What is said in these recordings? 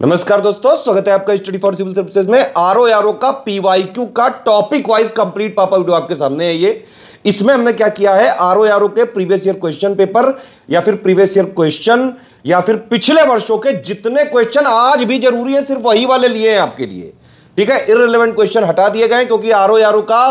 नमस्कार दोस्तों, स्वागत है आपका स्टडी फॉर सिविल सर्विसेज में। आरओ का पीवाईक्यू का टॉपिक वाइज कंप्लीट पापा वीडियो आपके सामने है। ये इसमें हमने क्या किया है, आरओ के प्रीवियस ईयर क्वेश्चन पेपर या फिर प्रीवियस ईयर क्वेश्चन या फिर पिछले वर्षों के जितने क्वेश्चन आज भी जरूरी है सिर्फ वही वाले लिए हैं आपके लिए। ठीक है, इररिलेवेंट क्वेश्चन हटा दिए गए क्योंकि आरओ का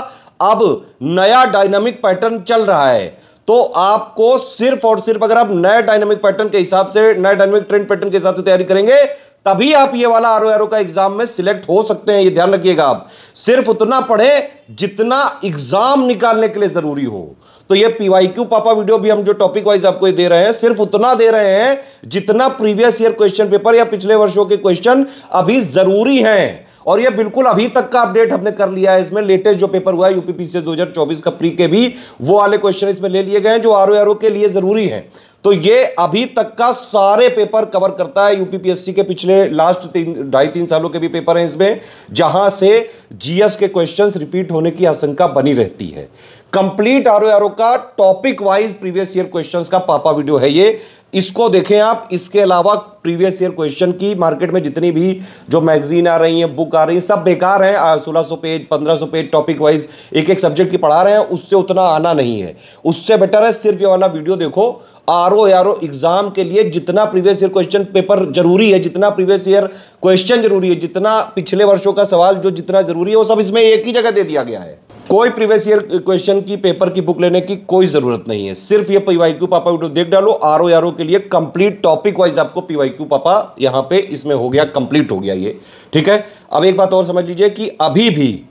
अब नया डायनामिक पैटर्न चल रहा है। तो आपको सिर्फ और सिर्फ अगर आप नए डायनामिक पैटर्न के हिसाब से, नए डायनामिक ट्रेंड पैटर्न के हिसाब से तैयारी करेंगे तभी आप ये वाला आरओ का एग्जाम में सिलेक्ट हो सकते हैं। ये ध्यान रखिएगा, आप सिर्फ उतना पढ़ें जितना एग्जाम निकालने के लिए जरूरी हो। तो ये पीवाईक्यू पापा वीडियो भी हम जो टॉपिक वाइज आपको दे रहे हैं सिर्फ उतना दे रहे हैं जितना प्रीवियस ईयर क्वेश्चन पेपर या पिछले वर्षों के क्वेश्चन अभी जरूरी हैं। और ये बिल्कुल अभी तक का अपडेट हमने कर लिया है। इसमें लेटेस्ट जो पेपर हुआ है यूपीपीसीएस 2024 का प्री के भी वो वाले क्वेश्चन इसमें ले लिए गए हैं जो आरओ के लिए जरूरी हैं। तो ये अभी तक का सारे पेपर कवर करता है। यूपीपीएससी के पिछले लास्ट 2.5-3 सालों के भी पेपर हैं इसमें, जहां से जीएस के क्वेश्चंस रिपीट होने की आशंका बनी रहती है। कंप्लीट आरओ का topic wise previous year questions का पापा वीडियो है ये, इसको देखें आप। इसके अलावा प्रीवियस ईयर क्वेश्चन की मार्केट में जितनी भी जो मैगजीन आ रही हैं, बुक आ रही हैं, सब बेकार हैं। 1600 पेज 1500 पेज टॉपिक वाइज एक एक सब्जेक्ट की पढ़ा रहे हैं, उससे उतना आना नहीं है। उससे बेटर है सिर्फ ये वाला वीडियो देखो। आरओ एग्जाम के लिए जितना प्रीवियस ईयर क्वेश्चन पेपर जरूरी है, जितना प्रीवियस ईयर क्वेश्चन जरूरी है, जितना पिछले वर्षों का सवाल जो जितना जरूरी है, वो सब इसमें एक ही जगह दे दिया गया है। कोई प्रीवियस ईयर क्वेश्चन की पेपर की बुक लेने की कोई जरूरत नहीं है। सिर्फ ये पीवाईक्यू पापा वीडियो देख डालो। आरओ के लिए कंप्लीट टॉपिक वाइज आपको पीवाईक्यू पापा यहां पे इसमें हो गया, कंप्लीट हो गया ये। ठीक है, अब एक बात और समझ लीजिए कि अभी भी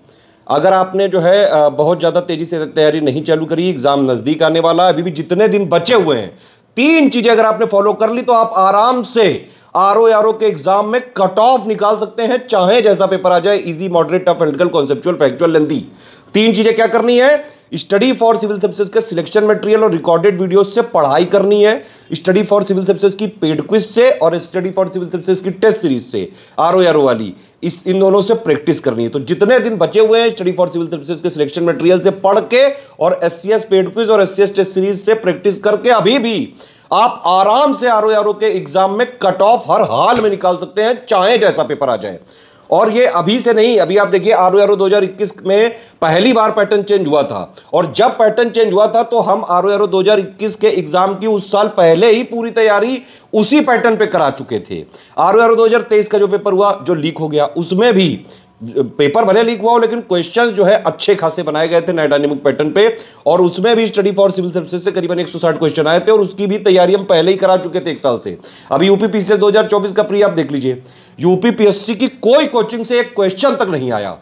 अगर आपने जो है बहुत ज्यादा तेजी से तैयारी नहीं चालू करी, एग्जाम नजदीक आने वाला है, अभी भी जितने दिन बचे हुए हैं, 3 चीजें अगर आपने फॉलो कर ली तो आप आराम से आरओ के एग्जाम में कट ऑफ निकाल सकते हैं, चाहे जैसा पेपर आ जाए, easy, moderate, tough, analytical, conceptual, factual, lengthy. 3 चीजें क्या करनी है, स्टडी फॉर सिविल सर्विसेज के सिलेक्शन मटेरियल और रिकॉर्डेड वीडियोस से पढ़ाई करनी है, स्टडी फॉर सिविल सर्विसेज की पेड क्विज से और स्टडी फॉर सिविल सर्विसेज की टेस्ट सीरीज से आरओ वाली, इन दोनों से प्रैक्टिस करनी है। तो जितने दिन बचे हुए हैं स्टडी फॉर सिविल सर्विसेज के सिलेक्शन मटेरियल से पढ़ के और एससीएस पेड क्विज और एससीएस टेस्ट सीरीज से प्रैक्टिस करके अभी भी आप आराम से आरओ के एग्जाम में कट ऑफ हर हाल में निकाल सकते हैं, चाहे जैसा पेपर आ जाए। और ये अभी से नहीं, अभी आप देखिए आरओ 2021 में पहली बार पैटर्न चेंज हुआ था, और जब पैटर्न चेंज हुआ था तो हम आरओ 2021 के एग्जाम की उस साल पहले ही पूरी तैयारी उसी पैटर्न पे करा चुके थे। आरओ 2023 का जो पेपर हुआ, जो लीक हो गया, उसमें भी पेपर भले लीक हुआ हो लेकिन क्वेश्चंस जो है अच्छे खासे बनाए गए थे नए डायनामिक पैटर्न पे, और उसमें भी स्टडी फॉर सिविल सर्विसेज से करीबन 160 क्वेश्चन आए थे, और उसकी भी तैयारी हम पहले ही करा चुके थे 1 साल से। अभी यूपीपीसीएस 2024 का प्री आप देख लीजिए, यूपीपीएससी की कोई कोचिंग से एक क्वेश्चन तक नहीं आया,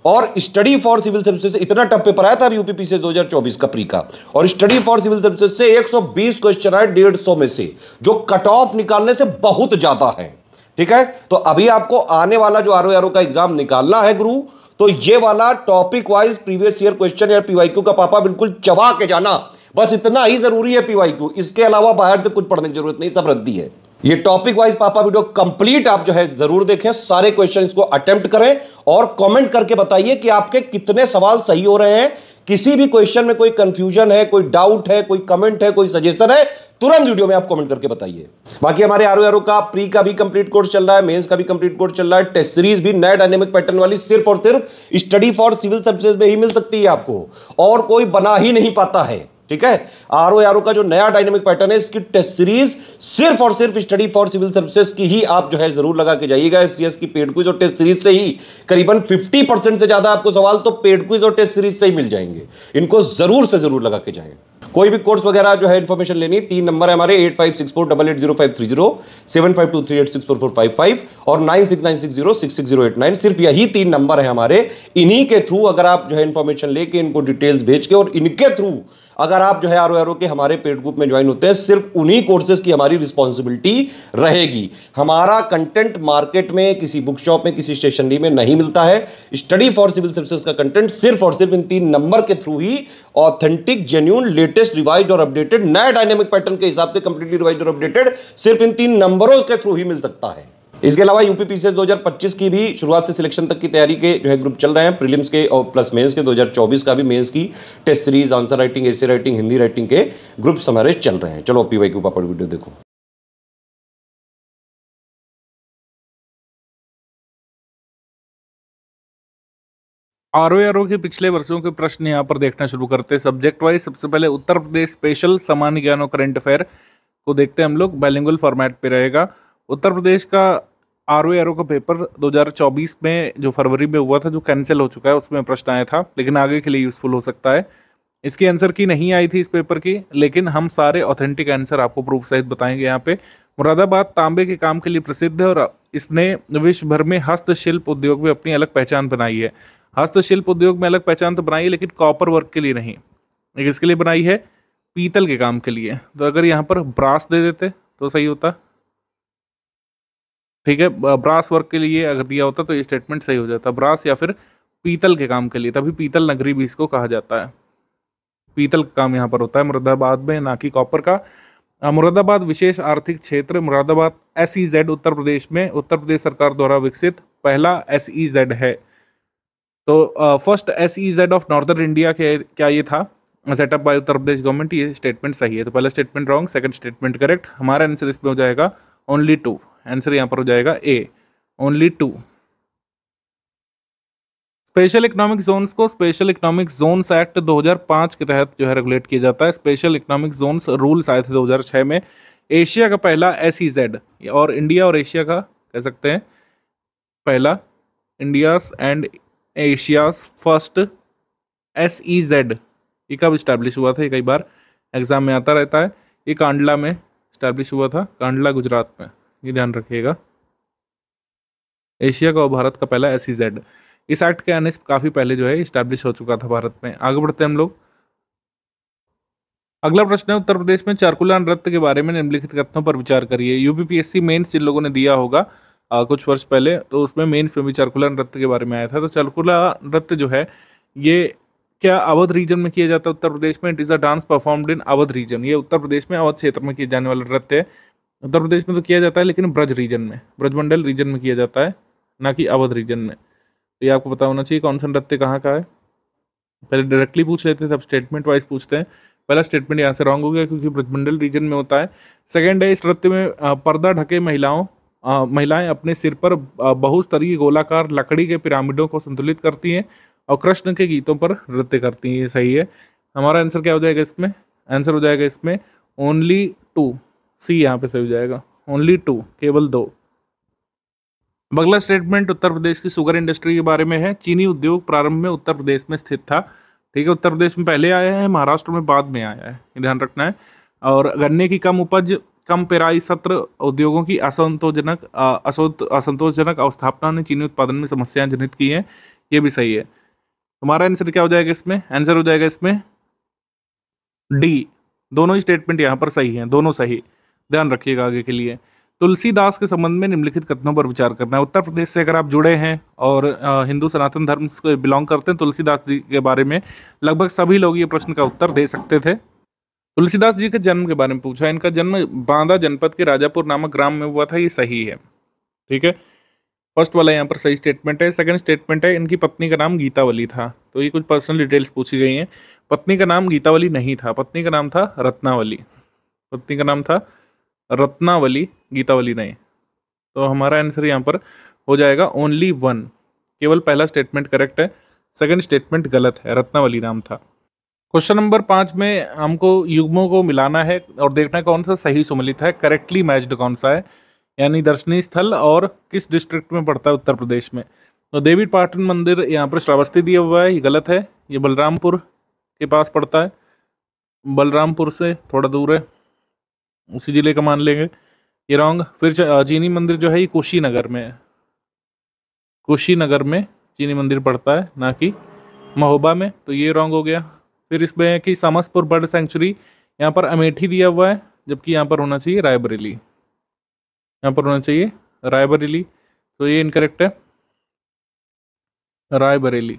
और स्टडी फॉर सिविल सर्विसेज से इतना टफ पेपर आया था यूपीपीसीएस 2024 का प्री का, और स्टडी फॉर सिविल सर्विसेज से 120 क्वेश्चन आए 150 में से, जो कट ऑफ निकालने से बहुत ज्यादा है। ठीक है, तो अभी आपको आने वाला जो आरओ का एग्जाम निकालना है गुरु, तो ये वाला topic wise previous year question या पीवाईक्यू का पापा बिल्कुल चबा के जाना, बस इतना ही जरूरी है पीवाईक्यू। इसके अलावा बाहर से कुछ पढ़ने की जरूरत नहीं, सब रद्दी है। ये टॉपिक वाइज पापा वीडियो कंप्लीट आप जो है जरूर देखें, सारे क्वेश्चन इसको अटेम्प्ट करें और कमेंट करके बताइए कि आपके कितने सवाल सही हो रहे हैं। किसी भी क्वेश्चन में कोई कंफ्यूजन है, कोई डाउट है, कोई कमेंट है, कोई सजेशन है, तुरंत वीडियो में आप कमेंट करके बताइए। बाकी हमारे आरओ का प्री का भी कंप्लीट कोर्स चल रहा है, मेंस का भी कंप्लीट कोर्स चल रहा है, टेस्ट सीरीज भी नए डायनेमिक पैटर्न वाली सिर्फ और सिर्फ स्टडी फॉर सिविल सर्विसेज में ही मिल सकती है आपको, और कोई बना ही नहीं पाता है। ठीक है, आरओ का जो नया डायनेमिक पैटर्न है, इसकी टेस्ट सीरीज सिर्फ और सिर्फ स्टडी फॉर सिविल सर्विसेज की ही आप जो है जरूर लगा के जाइएगा। एससीएस की पेड क्विज और टेस्ट सीरीज से ही करीबन 50% से ज्यादा आपको सवाल तो पेड क्विज और टेस्ट सीरीज से ही मिल जाएंगे। इनको जरूर से जरूर लगा के जाएं। कोई भी कोर्स वगैरह जो है इन्फॉर्मेशन लेनी, 3 नंबर है हमारे 8564880530, 7523864455 और 9696066089। सिर्फ यही 3 नंबर है हमारे। इन्हीं के थ्रू अगर आप जो है इन्फॉर्मेशन लेके, इनको डिटेल्स भेज के, और इनके थ्रू अगर आप जो है आरओ के हमारे पेड ग्रुप में ज्वाइन होते हैं, सिर्फ उन्हीं कोर्सेज की हमारी रिस्पॉन्सिबिलिटी रहेगी। हमारा कंटेंट मार्केट में, किसी बुक शॉप में, किसी स्टेशनरी में नहीं मिलता है। स्टडी फॉर सिविल सर्विसेज का कंटेंट सिर्फ और सिर्फ इन 3 नंबर के थ्रू ही ऑथेंटिक, जेन्युइन, लेटेस्ट, रिवाइज्ड और अपडेटेड, नए डायनेमिक पैटर्न के हिसाब से कंप्लीटली रिवाइज्ड और अपडेटेड सिर्फ इन 3 नंबरों के थ्रू ही मिल सकता है। इसके अलावा यूपीपीसीएस 2025 की भी शुरुआत से सिलेक्शन तक की तैयारी के जो है ग्रुप चल रहे हैं, प्रीलिम्स के और प्लस मेंस के, 2024 का भी मेंस की test series, answer writing, essay writing, Hindi writing के ग्रुप्स हमारे चल रहे हैं। चलो पीवाईक्यू पापड़ वीडियो देखो। आरओ के पिछले वर्षों के प्रश्न यहाँ पर देखना शुरू करते हैं सब्जेक्ट वाइज। सबसे पहले उत्तर प्रदेश स्पेशल सामान्य ज्ञान और करंट अफेयर को देखते हैं हम लोग, बाइलिंगुअल फॉर्मेट पे रहेगा। उत्तर प्रदेश का आरओ का पेपर 2024 में जो फरवरी में हुआ था, जो कैंसिल हो चुका है, उसमें प्रश्न आया था, लेकिन आगे के लिए यूजफुल हो सकता है। इसकी आंसर की नहीं आई थी इस पेपर की, लेकिन हम सारे ऑथेंटिक आंसर आपको प्रूफ सहित बताएंगे। यहाँ पे मुरादाबाद तांबे के काम के लिए प्रसिद्ध है और इसने विश्व भर में हस्तशिल्प उद्योग में अपनी अलग पहचान बनाई है। हस्तशिल्प उद्योग में अलग पहचान तो बनाई है, लेकिन कॉपर वर्क के लिए नहीं। लेकिन इसके लिए बनाई है पीतल के काम के लिए। तो अगर यहाँ पर ब्रास दे देते तो सही होता, ठीक है। ब्रास वर्क के लिए अगर दिया होता तो ये स्टेटमेंट सही हो जाता, ब्रास या फिर पीतल के काम के लिए। तभी पीतल नगरी भी इसको कहा जाता है। पीतल का काम यहाँ पर होता है मुरादाबाद में, ना कि कॉपर का। मुरादाबाद विशेष आर्थिक क्षेत्र मुरादाबाद SEZ उत्तर प्रदेश में उत्तर प्रदेश सरकार द्वारा विकसित पहला SEZ है। तो first SEZ of northern India के क्या ये था, setup bye Uttar Pradesh government. ये स्टेटमेंट सही है। तो पहला statement wrong, second statement correct. हमारा आंसर इसमें हो जाएगा ओनली 2। आंसर यहाँ पर हो जाएगा A, only 2। Special economic zones को स्पेशल इकोनॉमिक जोन्स एक्ट 2005 के तहत जो है रेगुलेट किया जाता है। स्पेशल इकोनॉमिक जोन्स रूल्स आए थे 2006 में। एशिया का पहला SEZ, और इंडिया और एशिया का कह सकते हैं पहला, India's and Asia's first SEZ, ये कब इस्टेब्लिश हुआ था? ये कई बार एग्जाम में आता रहता है। ये कांडला में इस्टेब्लिश हुआ था, कांडला गुजरात में, ये ध्यान रखिएगा। एशिया का और भारत का पहला SEZ। इस एक्ट के आने से काफ़ी पहले जो है इस्टेब्लिश हो चुका था भारत में। आगे बढ़ते हैं हम लोग। अगला प्रश्न है, उत्तर प्रदेश में चारकुला नृत्य के बारे में निम्नलिखित कथनों पर विचार करिए। UPPSC मेंस जिन लोगों ने दिया होगा कुछ वर्ष पहले, तो उसमें मेंस में भी चारकुला नृत्य के बारे में आया था। तो चारकुला नृत्य जो है ये क्या अवध रीजन में किया जाता है उत्तर प्रदेश में? It is a dance performed in Awadh region. ये उत्तर प्रदेश में अवध क्षेत्र में किए जाने वाला नृत्य है। उत्तर प्रदेश में तो किया जाता है, लेकिन ब्रज रीजन में, ब्रजमंडल रीजन में किया जाता है, ना कि अवध रीजन में। तो ये आपको पता होना चाहिए कौन सा नृत्य कहाँ का है। पहले डायरेक्टली पूछ लेते थे, अब स्टेटमेंट वाइज पूछते हैं। पहला स्टेटमेंट यहाँ से रॉन्ग हो गया क्योंकि ब्रजमंडल रीजन में होता है। सेकंड है, इस नृत्य में पर्दा ढके महिलाएं अपने सिर पर बहुस्तरीय गोलाकार लकड़ी के पिरामिडों को संतुलित करती हैं और कृष्ण के गीतों पर नृत्य करती हैं। ये सही है। हमारा आंसर क्या हो जाएगा इसमें? आंसर हो जाएगा इसमें ओनली 2, सी यहाँ पे सही हो जाएगा, ओनली 2, केवल 2। अगला स्टेटमेंट उत्तर प्रदेश की शुगर इंडस्ट्री के बारे में है। चीनी उद्योग प्रारंभ में उत्तर प्रदेश में स्थित था, ठीक है। उत्तर प्रदेश में पहले आया है, महाराष्ट्र में बाद में आया है, ये ध्यान रखना है। और गन्ने की कम उपज, कम पेराई सत्र उद्योगों की असंतोषजनक अवस्थापना ने चीनी उत्पादन में समस्याएं जनित की हैं, ये भी सही है। हमारा आंसर क्या हो जाएगा इसमें? आंसर हो जाएगा इसमें डी। दोनों ही स्टेटमेंट यहाँ पर सही हैं, दोनों सही, ध्यान रखिएगा आगे के लिए। तुलसीदास के संबंध में निम्नलिखित कथनों पर विचार करना है। उत्तर प्रदेश से अगर आप जुड़े हैं और हिंदू सनातन धर्म से बिलोंग करते हैं, तुलसीदास जी के बारे में लगभग सभी लोग ये प्रश्न का उत्तर दे सकते थे। तुलसीदास जी के जन्म के बारे में पूछा। इनका जन्म बांदा जनपद के राजापुर नामक ग्राम में हुआ था, ये सही है, ठीक है। फर्स्ट वाला यहाँ पर सही स्टेटमेंट है। सेकंड स्टेटमेंट है, इनकी पत्नी का नाम गीतावली था। तो ये कुछ पर्सनल डिटेल्स पूछी गई हैं। पत्नी का नाम गीतावली नहीं था, पत्नी का नाम था रत्नावली। पत्नी का नाम था रत्नावली, गीतावली नहीं। तो हमारा आंसर यहाँ पर हो जाएगा ओनली 1, केवल पहला स्टेटमेंट करेक्ट है, सेकंड स्टेटमेंट गलत है, रत्नावली नाम था। क्वेश्चन नंबर 5 में हमको युग्मों को मिलाना है और देखना है कौन सा सही सुमेलित है, करेक्टली मैच्ड कौन सा है, यानी दर्शनीय स्थल और किस डिस्ट्रिक्ट में पड़ता है उत्तर प्रदेश में। तो देवी पाटन मंदिर यहाँ पर श्रावस्ती दिया हुआ है, ये गलत है। ये बलरामपुर के पास पड़ता है, बलरामपुर से थोड़ा दूर है, उसी जिले का मान लेंगे, ये रॉन्ग। फिर चीनी मंदिर जो है ये कुशीनगर में है, कुशीनगर में चीनी मंदिर पड़ता है, ना कि महोबा में, तो ये रॉन्ग हो गया। फिर इसमें है कि समसपुर बर्ड सेंचुरी, यहाँ पर अमेठी दिया हुआ है, जबकि यहाँ पर होना चाहिए रायबरेली, यहाँ पर होना चाहिए रायबरेली, तो ये इनकरेक्ट है, रायबरेली।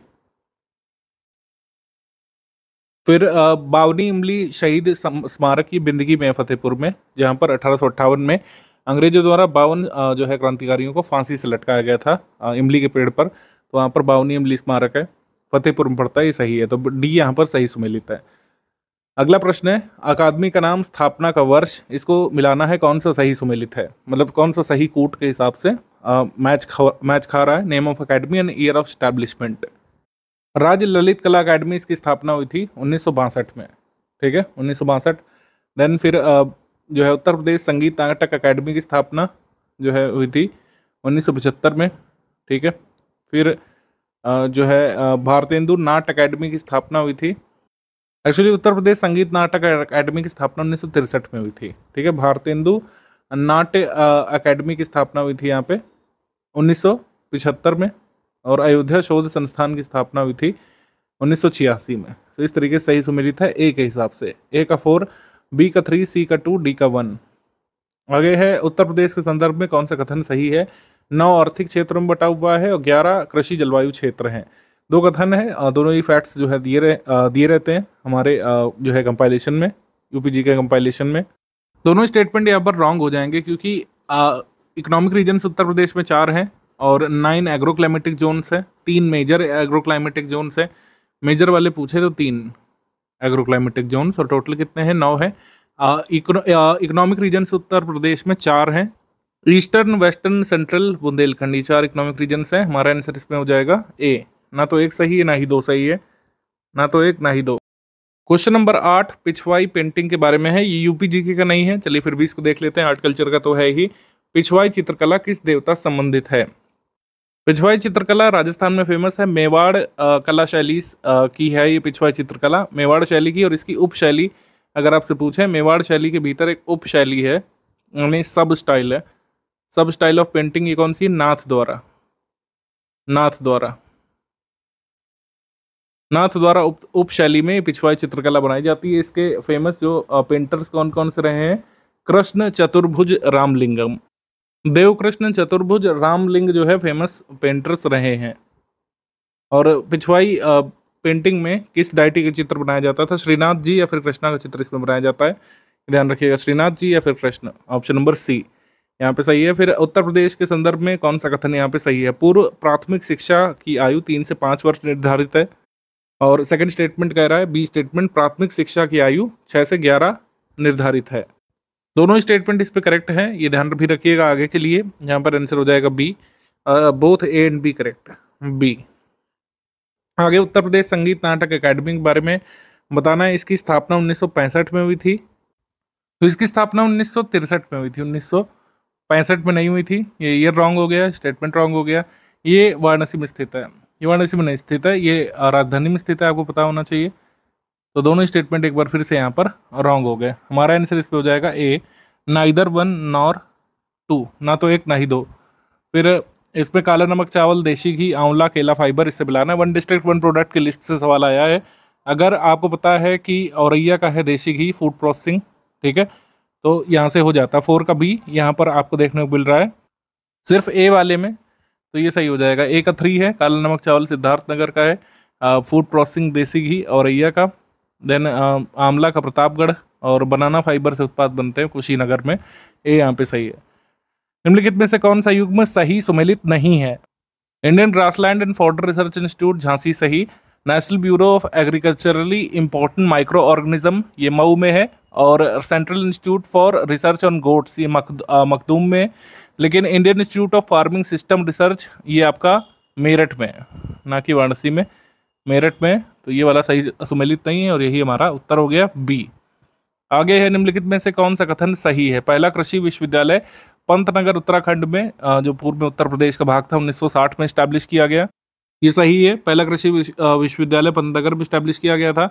फिर बावनी इमली शहीद स्मारक की बिंदगी में फतेहपुर में, जहाँ पर 1858 में अंग्रेजों द्वारा 52 जो है क्रांतिकारियों को फांसी से लटकाया गया था इमली के पेड़ पर, तो वहाँ पर बावनी इमली स्मारक है, फतेहपुर में पड़ता है, ये सही है। तो डी यहाँ पर सही सुमेलित है। अगला प्रश्न है, अकादमी का नाम, स्थापना का वर्ष, इसको मिलाना है कौन सा सही सुमेलित है, मतलब कौन सा सही कूट के हिसाब से मैच खा रहा है। Name of academy and year of establishment. राज्य ललित कला अकादमी, इसकी स्थापना हुई थी 1962 में, ठीक है, 1962। देन फिर जो है उत्तर प्रदेश संगीत नाटक अकादमी की स्थापना जो है हुई थी 1975 में, ठीक है। फिर जो है भारतेंदु नाट्य अकादमी की स्थापना हुई थी। एक्चुअली उत्तर प्रदेश संगीत नाटक अकादमी की स्थापना 1963 में हुई थी, ठीक है। भारतेंदु नाट्य अकादमी की स्थापना हुई थी यहाँ पे 1975 में, और अयोध्या शोध संस्थान की स्थापना हुई थी 1986 में। तो इस तरीके से सही सुमेलित है ए के हिसाब से, ए का 4, बी का 3, सी का 2, डी का 1। आगे है उत्तर प्रदेश के संदर्भ में कौन सा कथन सही है। 9 आर्थिक क्षेत्रों में बटा हुआ है और 11 कृषि जलवायु क्षेत्र हैं। 2 कथन है, दोनों ही फैक्ट्स जो है दिए रहते हैं हमारे जो है कंपाइलेशन में, यूपीजी के कंपाइलेशन में। दोनों स्टेटमेंट यहाँ पर रॉन्ग हो जाएंगे क्योंकि इकोनॉमिक रीजन्स उत्तर प्रदेश में 4 हैं और 9 एग्रो क्लाइमेटिक जोन्स है, 3 मेजर एग्रो क्लाइमेटिक जोन्स है। मेजर वाले पूछे तो 3 एग्रो क्लाइमेटिक जोन्स, और टोटल कितने हैं, 9 है। इकोनॉमिक रीजन्स उत्तर प्रदेश में 4 हैं, ईस्टर्न, वेस्टर्न, सेंट्रल, बुंदेलखंड, ये 4 इकोनॉमिक रीजन्स हैं। हमारा आंसर इसमें हो जाएगा ए। ना तो 1 सही है ना ही 2 सही है, ना तो 1 ना ही 2। क्वेश्चन नंबर 8 पिछवाई पेंटिंग के बारे में है, ये यूपीजीके का नहीं है, चलिए फिर भी इसको देख लेते हैं, आर्ट कल्चर का तो है ही। पिछवाई चित्रकला किस देवता से संबंधित है। पिछवाई चित्रकला राजस्थान में फेमस है, मेवाड़ कला शैली की है ये पिछवाई चित्रकला, मेवाड़ शैली की। और इसकी उप शैली अगर आपसे पूछें, मेवाड़ शैली के भीतर एक उप शैली है, यानी सब स्टाइल है। सब स्टाइल ऑफ पेंटिंग ये कौन सी है, नाथ द्वारा। नाथ द्वारा उप शैली में पिछवाई चित्रकला बनाई जाती है। इसके फेमस जो पेंटर्स कौन कौन से रहे हैं, कृष्ण चतुर्भुज रामलिंगम, देवकृष्ण चतुर्भुज रामलिंग जो है फेमस पेंटर्स रहे हैं। और पिछवाई पेंटिंग में किस डायटी का चित्र बनाया जाता था, श्रीनाथ जी या फिर कृष्णा का चित्र इसमें बनाया जाता है, ध्यान रखिएगा, श्रीनाथ जी या फिर कृष्ण, ऑप्शन नंबर सी यहाँ पे सही है। फिर उत्तर प्रदेश के संदर्भ में कौन सा कथन यहाँ पे सही है, पूर्व प्राथमिक शिक्षा की आयु 3 से 5 वर्ष निर्धारित है। और सेकंड स्टेटमेंट कह रहा है, बी स्टेटमेंट प्राथमिक शिक्षा की आयु 6 से 11 निर्धारित है। दोनों स्टेटमेंट इस पे करेक्ट हैं, ये ध्यान भी रखिएगा आगे के लिए। यहाँ पर आंसर हो जाएगा B, both A and B correct, B. आगे उत्तर प्रदेश संगीत नाटक अकादमी के बारे में बताना है। इसकी स्थापना 1965 में हुई थी, तो इसकी स्थापना 1963 में हुई थी, 1965 में नहीं हुई थी। ये ईयर रॉन्ग हो गया, स्टेटमेंट रॉन्ग हो गया। ये वाराणसी में स्थित है, ये वाराणसी में नहीं स्थित है, ये राजधानी में स्थित है, आपको पता होना चाहिए। तो दोनों स्टेटमेंट एक बार फिर से यहाँ पर रॉन्ग हो गए। हमारा आंसर इस पे हो जाएगा ए, नाइदर 1 नॉर 2, ना तो 1 ना ही 2। फिर इसमें काला नमक, चावल, देशी घी, आंवला, केला, फाइबर, इससे मिलाना है। 1 डिस्ट्रिक्ट 1 प्रोडक्ट की लिस्ट से सवाल आया है। अगर आपको पता है कि औरैया का है देशी घी, फूड प्रोसेसिंग, ठीक है, तो यहाँ से हो जाता है। 4 का बी यहाँ पर आपको देखने को मिल रहा है सिर्फ ए वाले में, तो ये सही हो जाएगा। ए का 3 है, काला नमक चावल सिद्धार्थनगर का है, फूड प्रोसेसिंग देसी घी औरैया का, देन आंवला का प्रतापगढ़, और बनाना फाइबर से उत्पाद बनते हैं कुशीनगर में। ए यहाँ पे सही है। निम्नलिखित में से कौन सा युग्म सही सुमेलित नहीं है। Indian grassland and fodder research institute Jhansi सही, national bureau of agriculturally important microorganism ये मऊ में है, और central institute for research on goats ये मखदूम में, लेकिन Indian institute of farming system research ये आपका मेरठ में है, ना कि वाराणसी में, मेरठ में। तो ये वाला सही सुमेलित नहीं है और यही हमारा उत्तर हो गया बी। आगे है, निम्नलिखित में से कौन सा कथन सही है। पहला कृषि विश्वविद्यालय पंतनगर उत्तराखंड में जो पूर्व में उत्तर प्रदेश का भाग था 1960 में स्टैब्लिश किया गया, ये सही है। पहला कृषि विश्वविद्यालय पंतनगर में स्टैब्लिश किया गया था।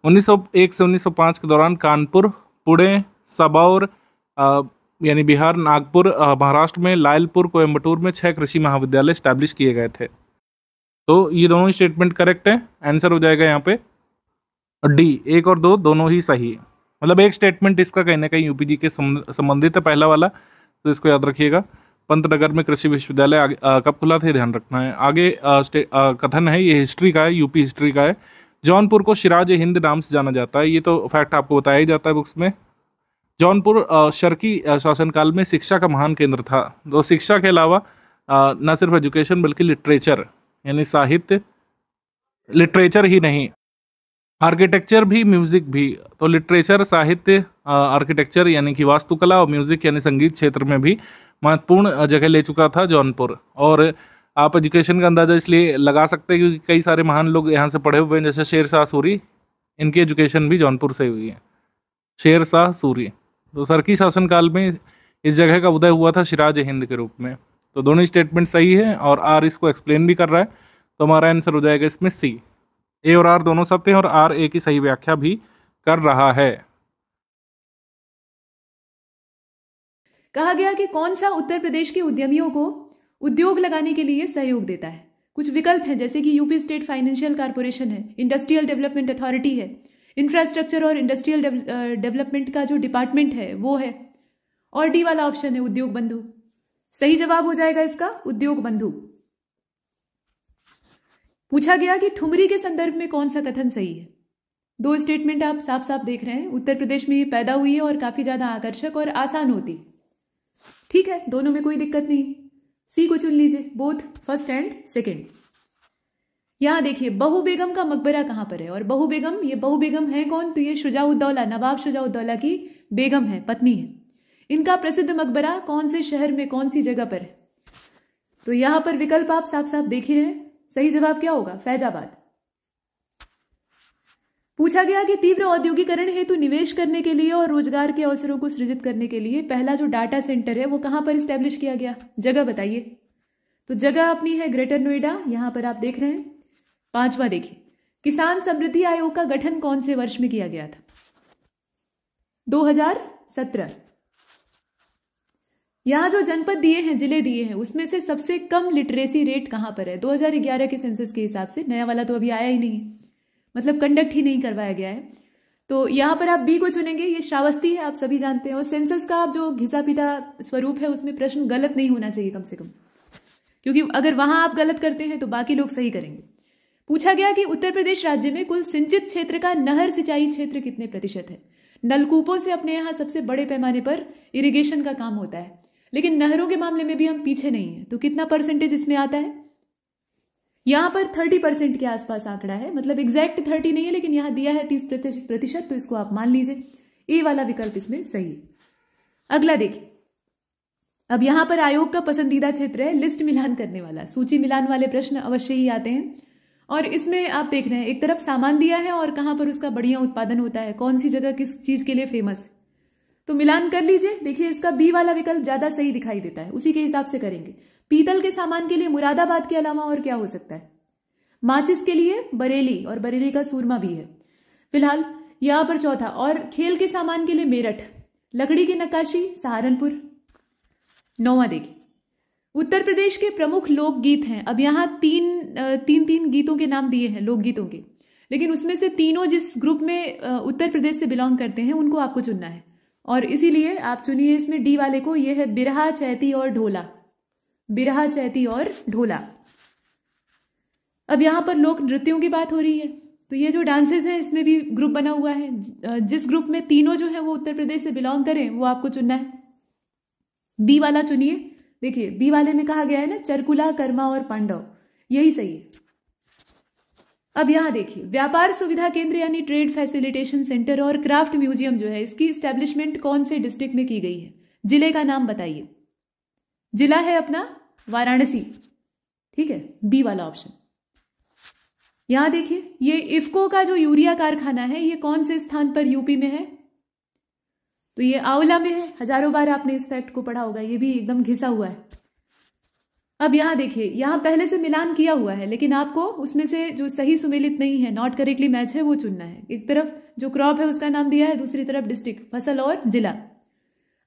1901 से 1905 के दौरान कानपुर, पुणे, सबौर यानी बिहार, नागपुर महाराष्ट्र में, लायलपुर कोयम्बटूर में 6 कृषि महाविद्यालय स्टैब्लिश किए गए थे। तो ये दोनों स्टेटमेंट करेक्ट है, आंसर हो जाएगा यहाँ पे डी। 1 और 2 दोनों ही सही, मतलब एक स्टेटमेंट इसका कहीं ना कहीं यूपीजी के संबंधित है, पहला वाला, तो इसको याद रखिएगा। पंतनगर में कृषि विश्वविद्यालय कब खुला था ध्यान रखना है। आगे कथन है, ये हिस्ट्री का है, यूपी हिस्ट्री का है। जौनपुर को सिराज हिंद नाम से जाना जाता है, ये तो फैक्ट आपको बताया ही जाता है बुक्स में। जौनपुर शर्की शासनकाल में शिक्षा का महान केंद्र था। तो शिक्षा के अलावा न सिर्फ एजुकेशन बल्कि लिटरेचर यानी साहित्य, लिटरेचर ही नहीं, आर्किटेक्चर भी, म्यूजिक भी। तो लिटरेचर, साहित्य, आर्किटेक्चर यानी कि वास्तुकला, और म्यूजिक यानी संगीत क्षेत्र में भी महत्वपूर्ण जगह ले चुका था जौनपुर। और आप एजुकेशन का अंदाजा इसलिए लगा सकते हैं क्योंकि कई सारे महान लोग यहाँ से पढ़े हुए हैं, जैसे शेर शाह सूरी, इनकी एजुकेशन भी जौनपुर से हुई है। शेर शाह सूरी, तो सरकी शासनकाल में इस जगह का उदय हुआ था सिराज हिंद के रूप में। तो दोनों स्टेटमेंट सही है और आर इसको एक्सप्लेन भी कर रहा है, तो हमारा आंसर हो जाएगा इसमें सी। ए और आर दोनों सत्य हैं और आर ए की सही व्याख्या भी कर रहा है। कहा गया कि कौन सा उत्तर प्रदेश के उद्यमियों को उद्योग लगाने के लिए सहयोग देता है। कुछ विकल्प हैं, जैसे कि यूपी स्टेट फाइनेंशियल कॉर्पोरेशन है, इंडस्ट्रियल डेवलपमेंट अथॉरिटी है, इंफ्रास्ट्रक्चर और इंडस्ट्रियल डेवलपमेंट का जो डिपार्टमेंट है वो है, और डी वाला ऑप्शन है उद्योग बंधु। सही जवाब हो जाएगा इसका उद्योग बंधु। पूछा गया कि ठुमरी के संदर्भ में कौन सा कथन सही है। दो स्टेटमेंट आप साफ साफ देख रहे हैं, उत्तर प्रदेश में ये पैदा हुई है और काफी ज्यादा आकर्षक और आसान होती। ठीक है, दोनों में कोई दिक्कत नहीं, सी को चुन लीजिए, बोथ फर्स्ट एंड सेकेंड। यहां देखिए बहू बेगम का मकबरा कहां पर है, और बहू बेगम, ये बहू बेगम है कौन, तो ये शुजाउद्दौला, नवाब शुजाउद्दौला की बेगम है, पत्नी है। इनका प्रसिद्ध मकबरा कौन से शहर में, कौन सी जगह पर है, तो यहां पर विकल्प आप साफ साफ देख ही रहे हैं। सही जवाब क्या होगा, फैजाबाद। पूछा गया कि तीव्र औद्योगिकरण हेतु निवेश करने के लिए और रोजगार के अवसरों को सृजित करने के लिए पहला जो डाटा सेंटर है वो कहां पर स्टैब्लिश किया गया, जगह बताइए। तो जगह अपनी है ग्रेटर नोएडा, यहां पर आप देख रहे हैं। पांचवा देखिए, किसान समृद्धि आयोग का गठन कौन से वर्ष में किया गया था, 2017। यहां जो जनपद दिए हैं, जिले दिए हैं, उसमें से सबसे कम लिटरेसी रेट कहां पर है, 2011 के सेंसस के हिसाब से। नया वाला तो अभी आया ही नहीं है, मतलब कंडक्ट ही नहीं करवाया गया है। तो यहां पर आप बी को चुनेंगे, ये श्रावस्ती है, आप सभी जानते हैं। और सेंसस का जो घिसा पिटा स्वरूप है उसमें प्रश्न गलत नहीं होना चाहिए कम से कम, क्योंकि अगर वहां आप गलत करते हैं तो बाकी लोग सही करेंगे। पूछा गया कि उत्तर प्रदेश राज्य में कुल सिंचित क्षेत्र का नहर सिंचाई क्षेत्र कितने प्रतिशत है। नलकूपों से अपने यहाँ सबसे बड़े पैमाने पर इरिगेशन का काम होता है, लेकिन नहरों के मामले में भी हम पीछे नहीं है। तो कितना परसेंटेज इसमें आता है, यहां पर 30% के आसपास आंकड़ा है, मतलब एग्जैक्ट 30 नहीं है, लेकिन यहां दिया है 30%, तो इसको आप मान लीजिए ए वाला विकल्प इसमें सही है। अगला देखिए, अब यहां पर आयोग का पसंदीदा क्षेत्र है लिस्ट मिलान करने वाला, सूची मिलान वाले प्रश्न अवश्य ही आते हैं। और इसमें आप देख रहे हैं एक तरफ सामान दिया है और कहां पर उसका बढ़िया उत्पादन होता है, कौन सी जगह किस चीज के लिए फेमस है, तो मिलान कर लीजिए। देखिए इसका बी वाला विकल्प ज्यादा सही दिखाई देता है, उसी के हिसाब से करेंगे। पीतल के सामान के लिए मुरादाबाद के अलावा और क्या हो सकता है, माचिस के लिए बरेली, और बरेली का सूरमा भी है फिलहाल यहां पर चौथा। और खेल के सामान के लिए मेरठ, लकड़ी की नक्काशी सहारनपुर। नौवां देखिए, उत्तर प्रदेश के प्रमुख लोकगीत हैं। अब यहां तीन गीतों के नाम दिए हैं लोकगीतों के, लेकिन उसमें से तीनों जिस ग्रुप में उत्तर प्रदेश से बिलोंग करते हैं उनको आपको चुनना है, और इसीलिए आप चुनिए इसमें डी वाले को। यह है बिरहा, चैती और ढोला, बिरहा, चैती और ढोला। अब यहां पर लोक नृत्यों की बात हो रही है, तो ये जो डांसेस हैं इसमें भी ग्रुप बना हुआ है। जिस ग्रुप में तीनों जो है वो उत्तर प्रदेश से बिलोंग करें वो आपको चुनना है। बी वाला चुनिए। देखिए बी वाले में कहा गया है ना, चरकुला, कर्मा और पांडव, यही सही है। अब यहां देखिए, व्यापार सुविधा केंद्र यानी ट्रेड फैसिलिटेशन सेंटर और क्राफ्ट म्यूजियम जो है, इसकी एस्टेब्लिशमेंट कौन से डिस्ट्रिक्ट में की गई है, जिले का नाम बताइए। जिला है अपना वाराणसी, ठीक है, बी वाला ऑप्शन। यहां देखिए, ये इफ्को का जो यूरिया कारखाना है ये कौन से स्थान पर यूपी में है, तो ये आंवला में है। हजारों बार आपने इस फैक्ट को पढ़ा होगा, ये भी एकदम घिसा हुआ है। अब यहां देखिए, यहां पहले से मिलान किया हुआ है, लेकिन आपको उसमें से जो सही सुमेलित नहीं है, नॉट करेक्टली मैच है, वो चुनना है। एक तरफ जो क्रॉप है उसका नाम दिया है, दूसरी तरफ डिस्ट्रिक्ट, फसल और जिला।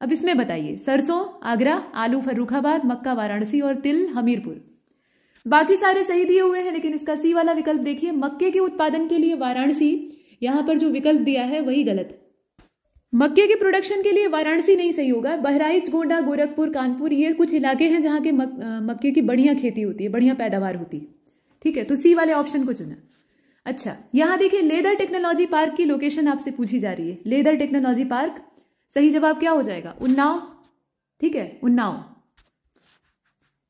अब इसमें बताइए, सरसों आगरा, आलू फर्रुखाबाद, मक्का वाराणसी और तिल हमीरपुर। बाकी सारे सही दिए हुए हैं, लेकिन इसका सी वाला विकल्प देखिए, मक्के के उत्पादन के लिए वाराणसी, यहां पर जो विकल्प दिया है वही गलत है। मक्के के प्रोडक्शन के लिए वाराणसी नहीं सही होगा। बहराइच, गोंडा, गोरखपुर, कानपुर, ये कुछ इलाके हैं जहां के मक्के की बढ़िया खेती होती है, बढ़िया पैदावार होती है, ठीक है, तो सी वाले ऑप्शन को चुना। अच्छा, यहां देखिए, लेदर टेक्नोलॉजी पार्क की लोकेशन आपसे पूछी जा रही है। लेदर टेक्नोलॉजी पार्क, सही जवाब क्या हो जाएगा, उन्नाव, ठीक है, उन्नाव।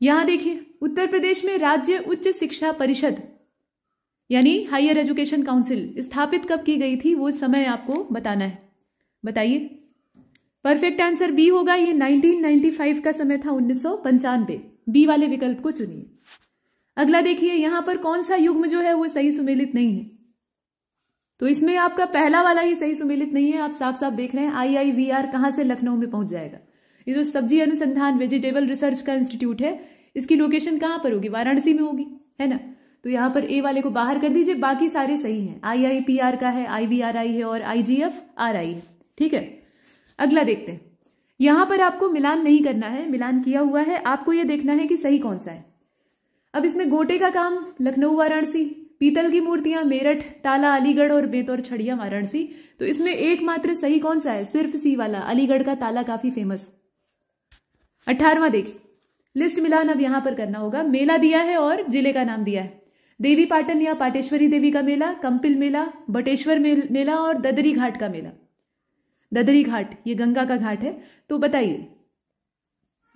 यहां देखिए, उत्तर प्रदेश में राज्य उच्च शिक्षा परिषद यानी हायर एजुकेशन काउंसिल स्थापित कब की गई थी, वो समय आपको बताना है, बताइए। परफेक्ट आंसर बी होगा, ये 1995 का समय था, 1995। बी वाले विकल्प को चुनिए। अगला देखिए, यहां पर कौन सा युग्म जो है वो सही सुमेलित नहीं है। तो इसमें आपका पहला वाला ही सही सुमेलित नहीं है। आप साफ साफ देख रहे हैं IIVR कहां से लखनऊ में पहुंच जाएगा। ये जो सब्जी अनुसंधान वेजिटेबल रिसर्च का इंस्टीट्यूट है, इसकी लोकेशन कहां पर होगी? वाराणसी में होगी, है ना। तो यहां पर ए वाले को बाहर कर दीजिए, बाकी सारे सही हैं। IIPR का है, IVRI है और IGFRI है। ठीक है, अगला देखते हैं। यहां पर आपको मिलान नहीं करना है, मिलान किया हुआ है, आपको यह देखना है कि सही कौन सा है। अब इसमें गोटे का काम लखनऊ वाराणसी, पीतल की मूर्तियां मेरठ, ताला अलीगढ़ और बेतौर छड़िया वाराणसी। तो इसमें एकमात्र सही कौन सा है? सिर्फ सी वाला, अलीगढ़ का ताला काफी फेमस। 18वां देखिए, लिस्ट मिलान अब यहां पर करना होगा। मेला दिया है और जिले का नाम दिया है। देवी पाटन या पाटेश्वरी देवी का मेला, कंपिल मेला, बटेश्वर मेला और ददरी घाट का मेला। ददरी घाट ये गंगा का घाट है। तो बताइए,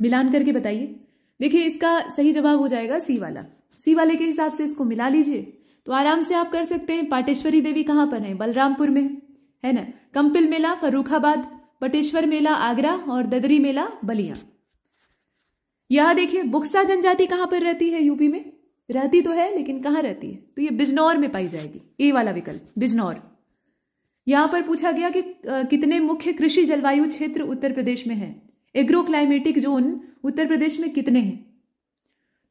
मिलान करके बताइए। देखिए, इसका सही जवाब हो जाएगा सी वाला। सी वाले के हिसाब से इसको मिला लीजिए तो आराम से आप कर सकते हैं। पाटेश्वरी देवी कहां पर है? बलरामपुर में, है ना। कंपिल मेला फर्रुखाबाद, बटेश्वर मेला आगरा और ददरी मेला बलिया। यहां देखिए, बुक्सा जनजाति कहां पर रहती है? यूपी में रहती तो है, लेकिन कहां रहती है? तो ये बिजनौर में पाई जाएगी, ए वाला विकल्प, बिजनौर। यहां पर पूछा गया कि कितने मुख्य कृषि जलवायु क्षेत्र उत्तर प्रदेश में है। एग्रो क्लाइमेटिक जोन उत्तर प्रदेश में कितने हैं?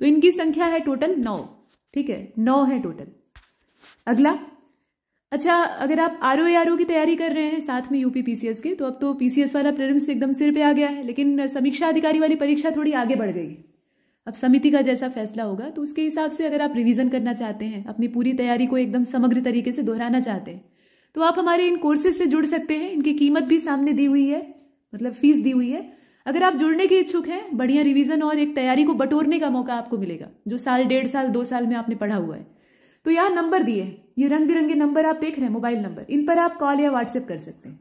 तो इनकी संख्या है टोटल 9। ठीक है, 9 है टोटल। अगला, अच्छा, अगर आप ROARO की तैयारी कर रहे हैं साथ में यूपी PCS के, तो अब तो PCS वाला प्रीलिम्स एकदम सिर पे आ गया है, लेकिन समीक्षा अधिकारी वाली परीक्षा थोड़ी आगे बढ़ गई। अब समिति का जैसा फैसला होगा तो उसके हिसाब से अगर आप रिवीजन करना चाहते हैं, अपनी पूरी तैयारी को एकदम समग्र तरीके से दोहराना चाहते हैं, तो आप हमारे इन कोर्सेज से जुड़ सकते हैं। इनकी कीमत भी सामने दी हुई है, मतलब फीस दी हुई है। अगर आप जुड़ने के इच्छुक हैं, बढ़िया रिवीजन और एक तैयारी को बटोरने का मौका आपको मिलेगा, जो साल, 1.5 साल, 2 साल में आपने पढ़ा हुआ है। तो यहाँ नंबर दिए हैं, ये रंग बिरंगे नंबर आप देख रहे हैं, मोबाइल नंबर, इन पर आप कॉल या व्हाट्सएप कर सकते हैं।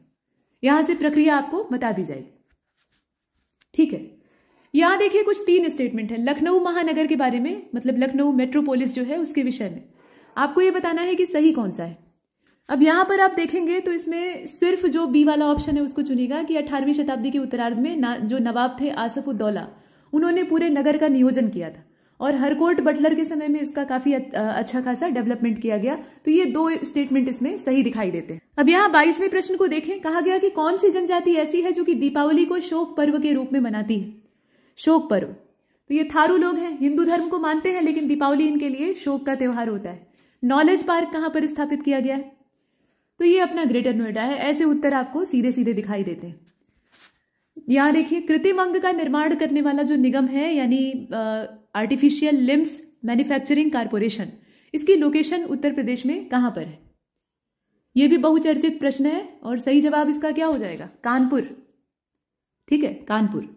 यहां से प्रक्रिया आपको बता दी जाएगी। ठीक है, यहां देखिए कुछ 3 स्टेटमेंट है लखनऊ महानगर के बारे में, मतलब लखनऊ मेट्रोपोलिस जो है उसके विषय में। आपको ये बताना है कि सही कौन सा है। अब यहां पर आप देखेंगे तो इसमें सिर्फ जो बी वाला ऑप्शन है उसको चुनिएगा कि 18वीं शताब्दी के उत्तरार्ध में जो नवाब थे आसफउद्दौला, उन्होंने पूरे नगर का नियोजन किया था और हरकोट बटलर के समय में इसका काफी अच्छा खासा डेवलपमेंट किया गया। तो ये 2 स्टेटमेंट इसमें सही दिखाई देते हैं। अब यहाँ 22वें प्रश्न को देखें, कहा गया कि कौन सी जनजाति ऐसी है जो कि दीपावली को शोक पर्व के रूप में मनाती है। शोक पर्व, तो ये थारू लोग हैं, हिंदू धर्म को मानते हैं, लेकिन दीपावली इनके लिए शोक का त्योहार होता है। नॉलेज पार्क कहां पर स्थापित किया गया है? तो ये अपना ग्रेटर नोएडा है। ऐसे उत्तर आपको सीधे सीधे दिखाई देते हैं। यहां देखिए, कृत्रिम अंग का निर्माण करने वाला जो निगम है, यानी आर्टिफिशियल लिम्स मैन्युफैक्चरिंग कारपोरेशन, इसकी लोकेशन उत्तर प्रदेश में कहां पर है? यह भी बहुचर्चित प्रश्न है और सही जवाब इसका क्या हो जाएगा? कानपुर। ठीक है, कानपुर।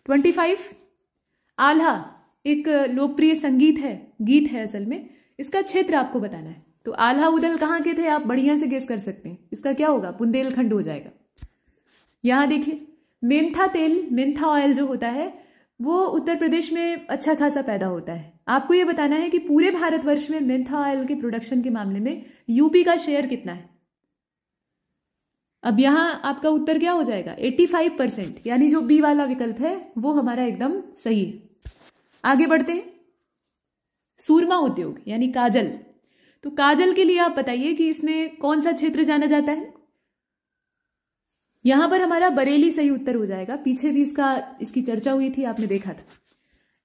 25, आल्हा एक लोकप्रिय संगीत है, गीत है असल में, इसका क्षेत्र आपको बताना है। तो आल्हा उदल कहां के थे? आप बढ़िया से गेस कर सकते हैं। इसका क्या होगा? बुंदेलखंड हो जाएगा। यहां देखिए, मेंथा तेल, मेंथा ऑयल जो होता है वो उत्तर प्रदेश में अच्छा खासा पैदा होता है। आपको यह बताना है कि पूरे भारतवर्ष में मेंथा ऑयल के प्रोडक्शन के मामले में यूपी का शेयर कितना है। अब यहां आपका उत्तर क्या हो जाएगा? 85%, यानी जो बी वाला विकल्प है वो हमारा एकदम सही है। आगे बढ़ते हैं। सूरमा उद्योग यानी काजल, तो काजल के लिए आप बताइए कि इसमें कौन सा क्षेत्र जाना जाता है। यहां पर हमारा बरेली सही उत्तर हो जाएगा। पीछे भी इसकी चर्चा हुई थी, आपने देखा था।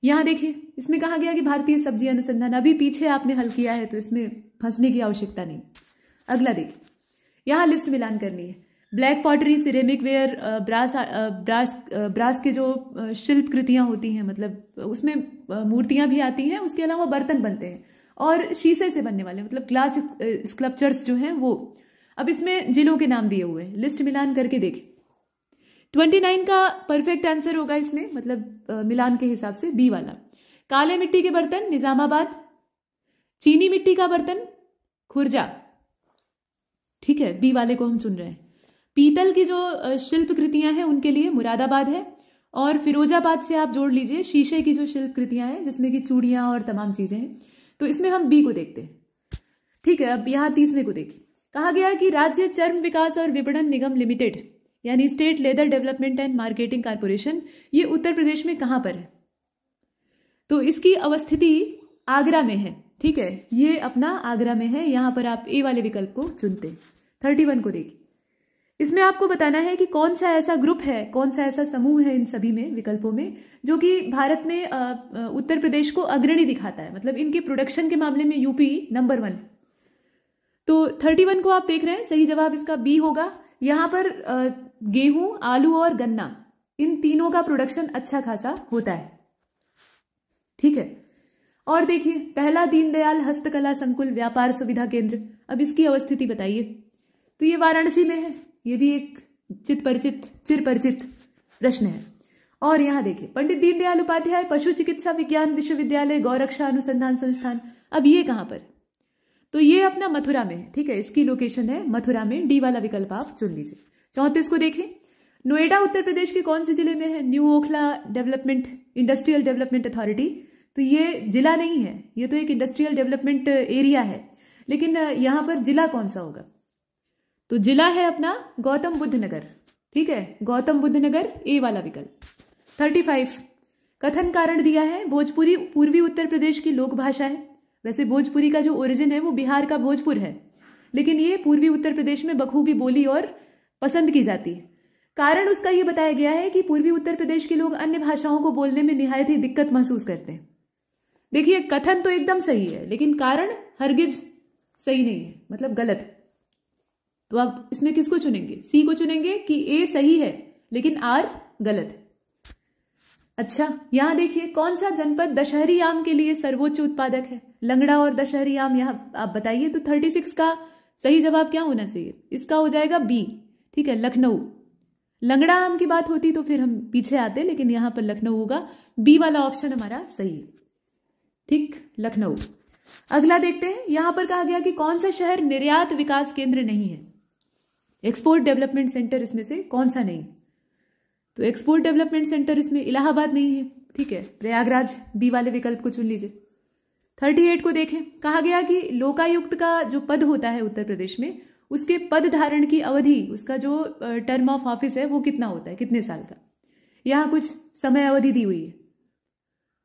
यहां देखिए, इसमें कहा गया कि भारतीय सब्जी अनुसंधान, अभी पीछे आपने हल किया है तो इसमें फंसने की आवश्यकता नहीं। अगला देखिए, यहां लिस्ट मिलान करनी है। Black pottery, ceramic ware, brass के जो शिल्प कृतियां होती हैं, मतलब उसमें मूर्तियां भी आती हैं, उसके अलावा बर्तन बनते हैं और शीशे से बनने वाले, मतलब ग्लास स्कल्पचर्स जो हैं वो। अब इसमें जिलों के नाम दिए हुए हैं, लिस्ट मिलान करके देखें। 29 का परफेक्ट आंसर होगा इसमें, मतलब मिलान के हिसाब से बी वाला। काले मिट्टी के बर्तन निजामाबाद, चीनी मिट्टी का बर्तन खुर्जा। ठीक है, बी वाले को हम चुन रहे हैं। पीतल की जो शिल्प कृतियां हैं उनके लिए मुरादाबाद है, और फिरोजाबाद से आप जोड़ लीजिए शीशे की जो शिल्प कृतियां हैं जिसमें कि चूड़ियां और तमाम चीजें हैं, तो इसमें हम बी को देखते हैं। ठीक है, अब यहां 30वें को देखिए। कहा गया कि राज्य चर्म विकास और विपणन निगम लिमिटेड यानी state leather development and marketing corporation, ये उत्तर प्रदेश में कहां पर है? तो इसकी अवस्थिति आगरा में है, ठीक है, ये अपना आगरा में है। यहां पर आप ए वाले विकल्प को चुनते हैं। 31 को देखिए, इसमें आपको बताना है कि कौन सा ऐसा ग्रुप है, कौन सा ऐसा समूह है इन सभी में विकल्पों में जो कि भारत में उत्तर प्रदेश को अग्रणी दिखाता है, मतलब इनके प्रोडक्शन के मामले में यूपी नंबर 1। तो 31 को आप देख रहे हैं, सही जवाब इसका बी होगा। यहां पर गेहूं, आलू और गन्ना, इन तीनों का प्रोडक्शन अच्छा खासा होता है, ठीक है। और देखिए, पहला दीनदयाल हस्तकला संकुल व्यापार सुविधा केंद्र, अब इसकी अवस्थिति बताइए। तो ये वाराणसी में है, ये भी एक चिर परिचित प्रश्न है। और यहां देखिए, पंडित दीनदयाल उपाध्याय पशु चिकित्सा विज्ञान विश्वविद्यालय गौरक्षा अनुसंधान संस्थान, अब ये कहां पर? तो ये अपना मथुरा में है, ठीक है, इसकी लोकेशन है मथुरा में। डी वाला विकल्प आप चुन लीजिए। 34 को देखें, नोएडा उत्तर प्रदेश के कौन से जिले में है? New Okhla development industrial development authority. तो ये जिला नहीं है, ये तो एक इंडस्ट्रियल डेवलपमेंट एरिया है, लेकिन यहां पर जिला कौन सा होगा? तो जिला है अपना गौतम बुद्ध नगर, ठीक है, गौतम बुद्ध नगर, ए वाला विकल्प। 35 कथन कारण दिया है, भोजपुरी पूर्वी उत्तर प्रदेश की लोक भाषा है। वैसे भोजपुरी का जो ओरिजिन है वो बिहार का भोजपुर है, लेकिन ये पूर्वी उत्तर प्रदेश में बखूबी बोली और पसंद की जाती है। कारण उसका ये बताया गया है कि पूर्वी उत्तर प्रदेश के लोग अन्य भाषाओं को बोलने में निहायत ही दिक्कत महसूस करते हैं। देखिए, कथन तो एकदम सही है, लेकिन कारण हरगिज सही नहीं है, मतलब गलत। तो आप इसमें किसको चुनेंगे? सी को चुनेंगे कि ए सही है लेकिन आर गलत है। अच्छा, यहां देखिए, कौन सा जनपद दशहरी आम के लिए सर्वोच्च उत्पादक है? लंगड़ा और दशहरी आम, यहां आप बताइए। तो 36 का सही जवाब क्या होना चाहिए? इसका हो जाएगा बी, ठीक है, लखनऊ। लंगड़ा आम की बात होती तो फिर हम पीछे आते, लेकिन यहां पर लखनऊ होगा। बी वाला ऑप्शन हमारा सही है, ठीक, लखनऊ। अगला देखते हैं, यहां पर कहा गया कि कौन सा शहर निर्यात विकास केंद्र नहीं है? एक्सपोर्ट डेवलपमेंट सेंटर इसमें से कौन सा नहीं? तो एक्सपोर्ट डेवलपमेंट सेंटर इसमें इलाहाबाद नहीं है, ठीक है, प्रयागराज, बी वाले विकल्प को चुन लीजिए। 38 को देखें, कहा गया कि लोकायुक्त का जो पद होता है उत्तर प्रदेश में, उसके पद धारण की अवधि, उसका जो टर्म ऑफ ऑफिस है वो कितना होता है, कितने साल का? यहां कुछ समय अवधि दी हुई है।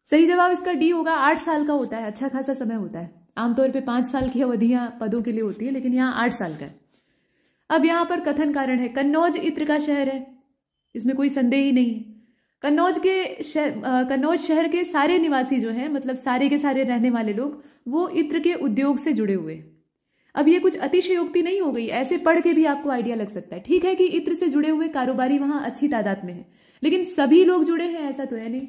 सही जवाब इसका डी होगा, 8 साल का होता है, अच्छा खासा समय होता है। आमतौर पे 5 साल की अवधियां पदों के लिए होती है, लेकिन यहाँ 8 साल का है। अब यहां पर कथन कारण है, कन्नौज इत्र का शहर है, इसमें कोई संदेह ही नहीं है। कन्नौज शहर के सारे निवासी जो हैं, मतलब सारे के सारे रहने वाले लोग, वो इत्र के उद्योग से जुड़े हुए हैं। अब ये कुछ अतिशयोक्ति नहीं हो गई, ऐसे पढ़ के भी आपको आइडिया लग सकता है। ठीक है कि इत्र से जुड़े हुए कारोबारी वहां अच्छी तादाद में है, लेकिन सभी लोग जुड़े हैं ऐसा तो है नहीं,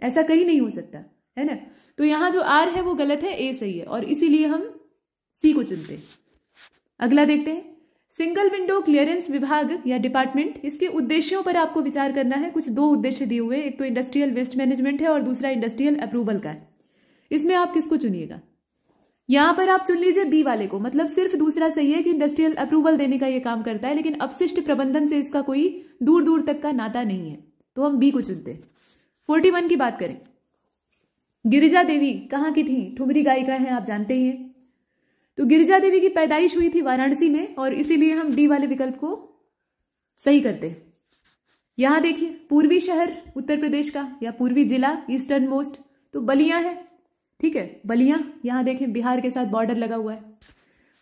ऐसा कहीं नहीं हो सकता है ना। तो यहां जो आर है वो गलत है, ए सही है, और इसीलिए हम सी को चुनते हैं। अगला देखते हैं, सिंगल विंडो क्लियरेंस विभाग या डिपार्टमेंट, इसके उद्देश्यों पर आपको विचार करना है। कुछ 2 उद्देश्य दिए हुए, एक तो इंडस्ट्रियल वेस्ट मैनेजमेंट है और दूसरा इंडस्ट्रियल अप्रूवल का है। इसमें आप किसको चुनिएगा? यहां पर आप चुन लीजिए बी वाले को, मतलब सिर्फ दूसरा सही है कि इंडस्ट्रियल अप्रूवल देने का यह काम करता है, लेकिन अपशिष्ट प्रबंधन से इसका कोई दूर दूर तक का नाता नहीं है, तो हम बी को चुनते हैं। 41 की बात करें, गिरिजा देवी कहां की थी? ठुमरी गायिका है, आप जानते ही हैं। तो गिरिजा देवी की पैदाइश हुई थी वाराणसी में, और इसीलिए हम डी वाले विकल्प को सही करते हैं। यहां देखिए, पूर्वी शहर उत्तर प्रदेश का या पूर्वी जिला ईस्टर्न मोस्ट, तो बलिया है, ठीक है, बलिया। यहां देखें बिहार के साथ बॉर्डर लगा हुआ है।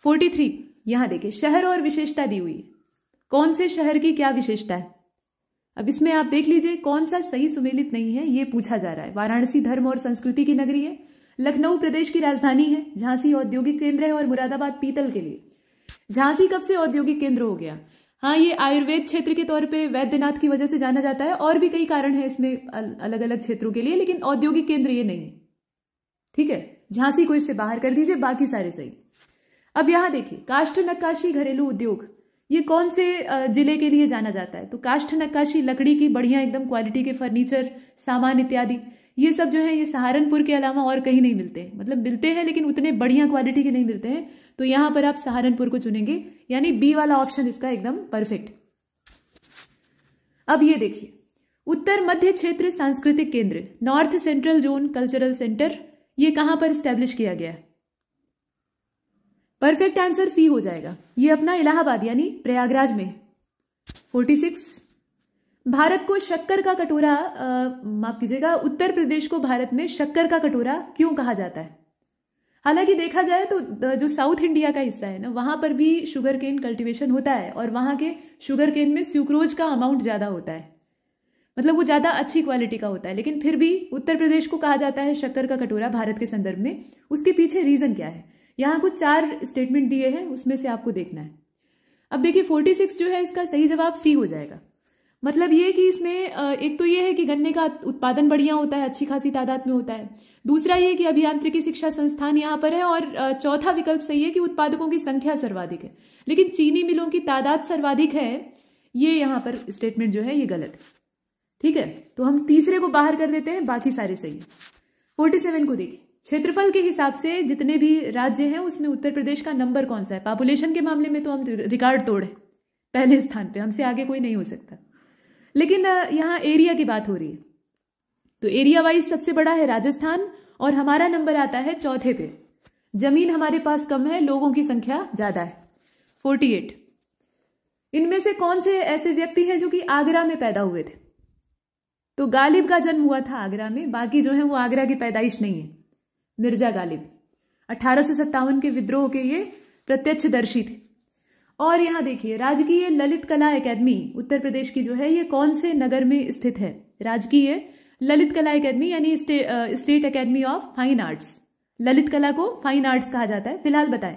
43, यहां देखिए शहर और विशेषता दी हुई है, कौन से शहर की क्या विशेषता है। अब इसमें आप देख लीजिए कौन सा सही सुमेलित नहीं है, ये पूछा जा रहा है। वाराणसी धर्म और संस्कृति की नगरी है, लखनऊ प्रदेश की राजधानी है, झांसी औद्योगिक केंद्र है, और मुरादाबाद पीतल के लिए। झांसी कब से औद्योगिक केंद्र हो गया? हाँ, ये आयुर्वेद क्षेत्र के तौर पे वैद्यनाथ की वजह से जाना जाता है, और भी कई कारण है इसमें अलग अलग क्षेत्रों के लिए, लेकिन औद्योगिक केंद्र ये नहीं है, ठीक है। झांसी को इससे बाहर कर दीजिए, बाकी सारे सही। अब यहां देखिए, काष्ठ नक्काशी घरेलू उद्योग, ये कौन से जिले के लिए जाना जाता है? तो काष्ठ नक्काशी, लकड़ी की बढ़िया एकदम क्वालिटी के फर्नीचर, सामान इत्यादि, ये सब जो है ये सहारनपुर के अलावा और कहीं नहीं मिलते हैं, मतलब मिलते हैं लेकिन उतने बढ़िया क्वालिटी के नहीं मिलते हैं। तो यहां पर आप सहारनपुर को चुनेंगे, यानी बी वाला ऑप्शन इसका एकदम परफेक्ट। अब ये देखिए, उत्तर मध्य क्षेत्र सांस्कृतिक केंद्र, north central zone cultural centre, ये कहां पर स्टैब्लिश किया गया है? परफेक्ट आंसर सी हो जाएगा, ये अपना इलाहाबाद यानी प्रयागराज में। 46, भारत को शक्कर का कटोरा, माफ कीजिएगा, उत्तर प्रदेश को भारत में शक्कर का कटोरा क्यों कहा जाता है? हालांकि देखा जाए तो जो साउथ इंडिया का हिस्सा है ना, वहां पर भी शुगर केन कल्टीवेशन होता है और वहां के शुगर केन में स्यूक्रोज का अमाउंट ज्यादा होता है, मतलब वो ज्यादा अच्छी क्वालिटी का होता है, लेकिन फिर भी उत्तर प्रदेश को कहा जाता है शक्कर का कटोरा भारत के संदर्भ में। उसके पीछे रीजन क्या है? यहाँ कुछ 4 स्टेटमेंट दिए हैं, उसमें से आपको देखना है। अब देखिए 46 जो है इसका सही जवाब सी हो जाएगा। मतलब ये कि इसमें एक तो ये है कि गन्ने का उत्पादन बढ़िया होता है, अच्छी खासी तादाद में होता है। दूसरा ये कि अभियांत्रिकी शिक्षा संस्थान यहाँ पर है, और चौथा विकल्प सही है कि उत्पादकों की संख्या सर्वाधिक है, लेकिन चीनी मिलों की तादाद सर्वाधिक है, ये यहाँ पर स्टेटमेंट जो है ये गलत है। ठीक है, तो हम तीसरे को बाहर कर देते हैं, बाकी सारे सही है। 47 को देखिए, क्षेत्रफल के हिसाब से जितने भी राज्य हैं उसमें उत्तर प्रदेश का नंबर कौन सा है? पॉपुलेशन के मामले में तो हम रिकॉर्ड तोड़े, पहले स्थान पे, हमसे आगे कोई नहीं हो सकता। लेकिन यहाँ एरिया की बात हो रही है, तो एरिया वाइज सबसे बड़ा है राजस्थान और हमारा नंबर आता है चौथे पे। जमीन हमारे पास कम है, लोगों की संख्या ज्यादा है, 48। इनमें से कौन से ऐसे व्यक्ति हैं जो कि आगरा में पैदा हुए थे? तो गालिब का जन्म हुआ था आगरा में, बाकी जो है वो आगरा की पैदाइश नहीं है। मिर्जा गालिब 1857 के विद्रोह के ये प्रत्यक्षदर्शी थे। और यहां देखिए राजकीय ललित कला एकेडमी उत्तर प्रदेश की जो है ये कौन से नगर में स्थित है? राजकीय ललित कला एकेडमी यानी state academy of fine arts. Lalit कला को फाइन आर्ट्स कहा जाता है। फिलहाल बताएं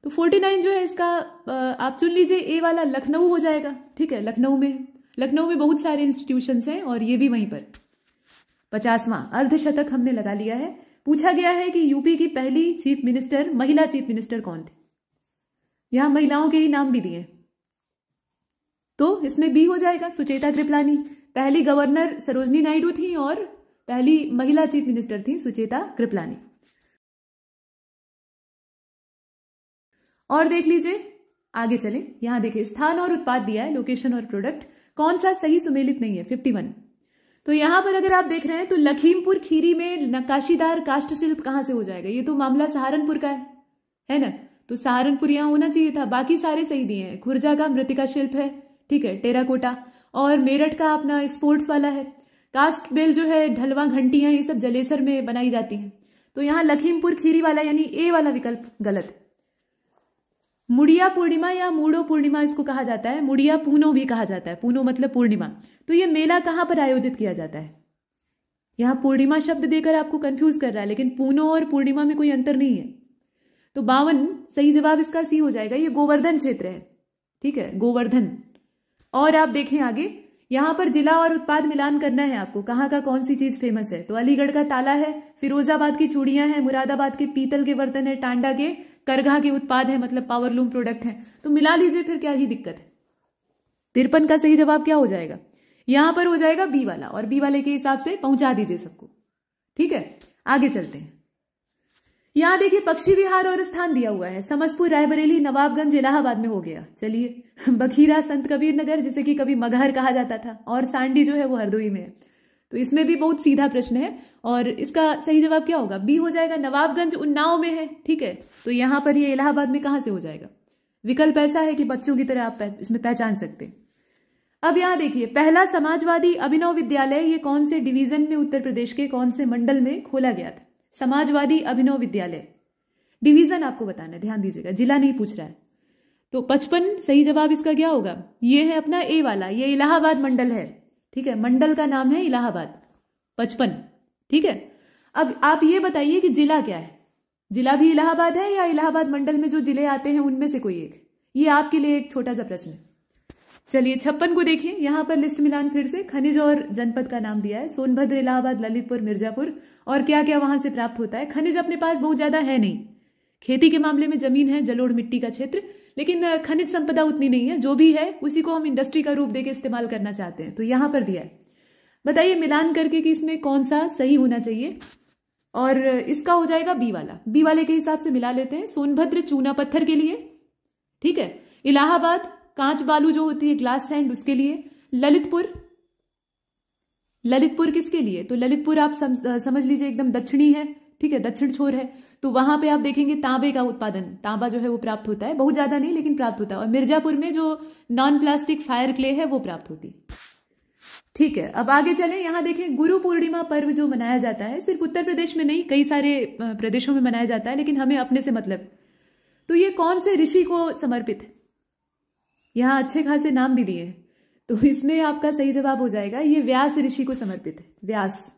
तो 49 जो है इसका आप चुन लीजिए, ए वाला लखनऊ हो जाएगा। ठीक है, लखनऊ में बहुत सारे इंस्टीट्यूशंस हैं और ये भी वहीं पर। 50वां अर्धशतक हमने लगा लिया है। पूछा गया है कि यूपी की पहली चीफ मिनिस्टर, महिला चीफ मिनिस्टर कौन थे? यहां महिलाओं के ही नाम भी दिए, तो इसमें बी हो जाएगा, सुचेता कृपलानी। पहली गवर्नर सरोजनी नायडू थी और पहली महिला चीफ मिनिस्टर थी सुचेता कृपलानी। और देख लीजिए, आगे चले, यहां देखिए स्थान और उत्पाद दिया है, लोकेशन और प्रोडक्ट, कौन सा सही सुमेलित नहीं है? 51। तो यहां पर अगर आप देख रहे हैं तो लखीमपुर खीरी में नक्काशीदार काष्ठ शिल्प कहां से हो जाएगा? ये तो मामला सहारनपुर का है ना, तो सहारनपुर यहां होना चाहिए था। बाकी सारे सही दिए हैं। खुर्जा का मृतिका शिल्प है, ठीक है, टेराकोटा, और मेरठ का अपना स्पोर्ट्स वाला है। कास्ट बेल जो है, ढलवा घंटियां, ये सब जलेसर में बनाई जाती हैं। तो यहां लखीमपुर खीरी वाला यानी ए वाला विकल्प गलत है। मुड़िया पूर्णिमा या मूडो पूर्णिमा इसको कहा जाता है, मुड़िया पूनो भी कहा जाता है, पूनो मतलब पूर्णिमा। तो ये मेला कहां पर आयोजित किया जाता है? यहां पूर्णिमा शब्द देकर आपको कंफ्यूज कर रहा है, लेकिन पूनो और पूर्णिमा में कोई अंतर नहीं है। तो 52 सही जवाब इसका सी हो जाएगा। ये गोवर्धन क्षेत्र है, ठीक है, गोवर्धन। और आप देखें आगे, यहां पर जिला और उत्पाद मिलान करना है आपको, कहां का कौन सी चीज फेमस है। तो अलीगढ़ का ताला है, फिरोजाबाद की चूड़ियां हैं, मुरादाबाद के पीतल के बर्तन है, टांडा के करघा के उत्पाद है, मतलब पावरलूम प्रोडक्ट है। तो मिला लीजिए, फिर क्या ही दिक्कत है। 53 का सही जवाब क्या हो जाएगा? यहां पर हो जाएगा बी वाला, और बी वाले के हिसाब से पहुंचा दीजिए सबको। ठीक है, आगे चलते हैं। यहां देखिए पक्षी विहार और स्थान दिया हुआ है, समस्तपुर, रायबरेली, नवाबगंज, इलाहाबाद में हो गया। चलिए, बखीरा संत कबीर नगर, जिसे कि कभी मगहर कहा जाता था, और सांडी जो है वो हरदोई में है। तो इसमें भी बहुत सीधा प्रश्न है, और इसका सही जवाब क्या होगा? बी हो जाएगा। नवाबगंज उन्नाव में है, ठीक है, तो यहां पर ये इलाहाबाद में कहां से हो जाएगा? विकल्प ऐसा है कि बच्चों की तरह आप इसमें पहचान सकते हैं। अब यहां देखिए, पहला समाजवादी अभिनव विद्यालय ये कौन से डिवीजन में, उत्तर प्रदेश के कौन से मंडल में खोला गया था? समाजवादी अभिनव विद्यालय, डिवीजन आपको बताना है, ध्यान दीजिएगा, जिला नहीं पूछ रहा है। तो 55 सही जवाब इसका क्या होगा? ये है अपना ए वाला, ये इलाहाबाद मंडल है, ठीक है, मंडल का नाम है इलाहाबाद। 55, ठीक है। अब आप ये बताइए कि जिला क्या है? जिला भी इलाहाबाद है या इलाहाबाद मंडल में जो जिले आते हैं उनमें से कोई एक? ये आपके लिए एक छोटा सा प्रश्न है। चलिए 56 को देखिए, यहां पर लिस्ट मिलान फिर से, खनिज और जनपद का नाम दिया है, सोनभद्र, इलाहाबाद, ललितपुर, मिर्जापुर, और क्या क्या वहां से प्राप्त होता है। खनिज अपने पास बहुत ज्यादा है नहीं, खेती के मामले में जमीन है, जलोढ़ मिट्टी का क्षेत्र, लेकिन खनिज संपदा उतनी नहीं है। जो भी है उसी को हम इंडस्ट्री का रूप देके इस्तेमाल करना चाहते हैं, तो यहां पर दिया है। बताइए मिलान करके कि इसमें कौन सा सही होना चाहिए, और इसका हो जाएगा बी वाला। बी वाले के हिसाब से मिला लेते हैं। सोनभद्र चूना पत्थर के लिए, ठीक है, इलाहाबाद कांच बालू जो होती है, ग्लास सैंड, उसके लिए, ललितपुर किसके लिए? तो ललितपुर आप समझ लीजिए एकदम दक्षिणी है, ठीक है, दक्षिण छोर है, तो वहां पे आप देखेंगे तांबे का उत्पादन, तांबा जो है वो प्राप्त होता है, बहुत ज्यादा नहीं लेकिन प्राप्त होता है। और मिर्जापुर में जो नॉन प्लास्टिक फायर क्ले है वो प्राप्त होती है। ठीक है, अब आगे चलें। यहाँ देखें, गुरु पूर्णिमा पर्व जो मनाया जाता है सिर्फ उत्तर प्रदेश में नहीं, कई सारे प्रदेशों में मनाया जाता है, लेकिन हमें अपने से मतलब। तो ये कौन से ऋषि को समर्पित है? यहाँ अच्छे खासे नाम भी दिए हैं, तो इसमें आपका सही जवाब हो जाएगा ये व्यास ऋषि को समर्पित है। व्यास,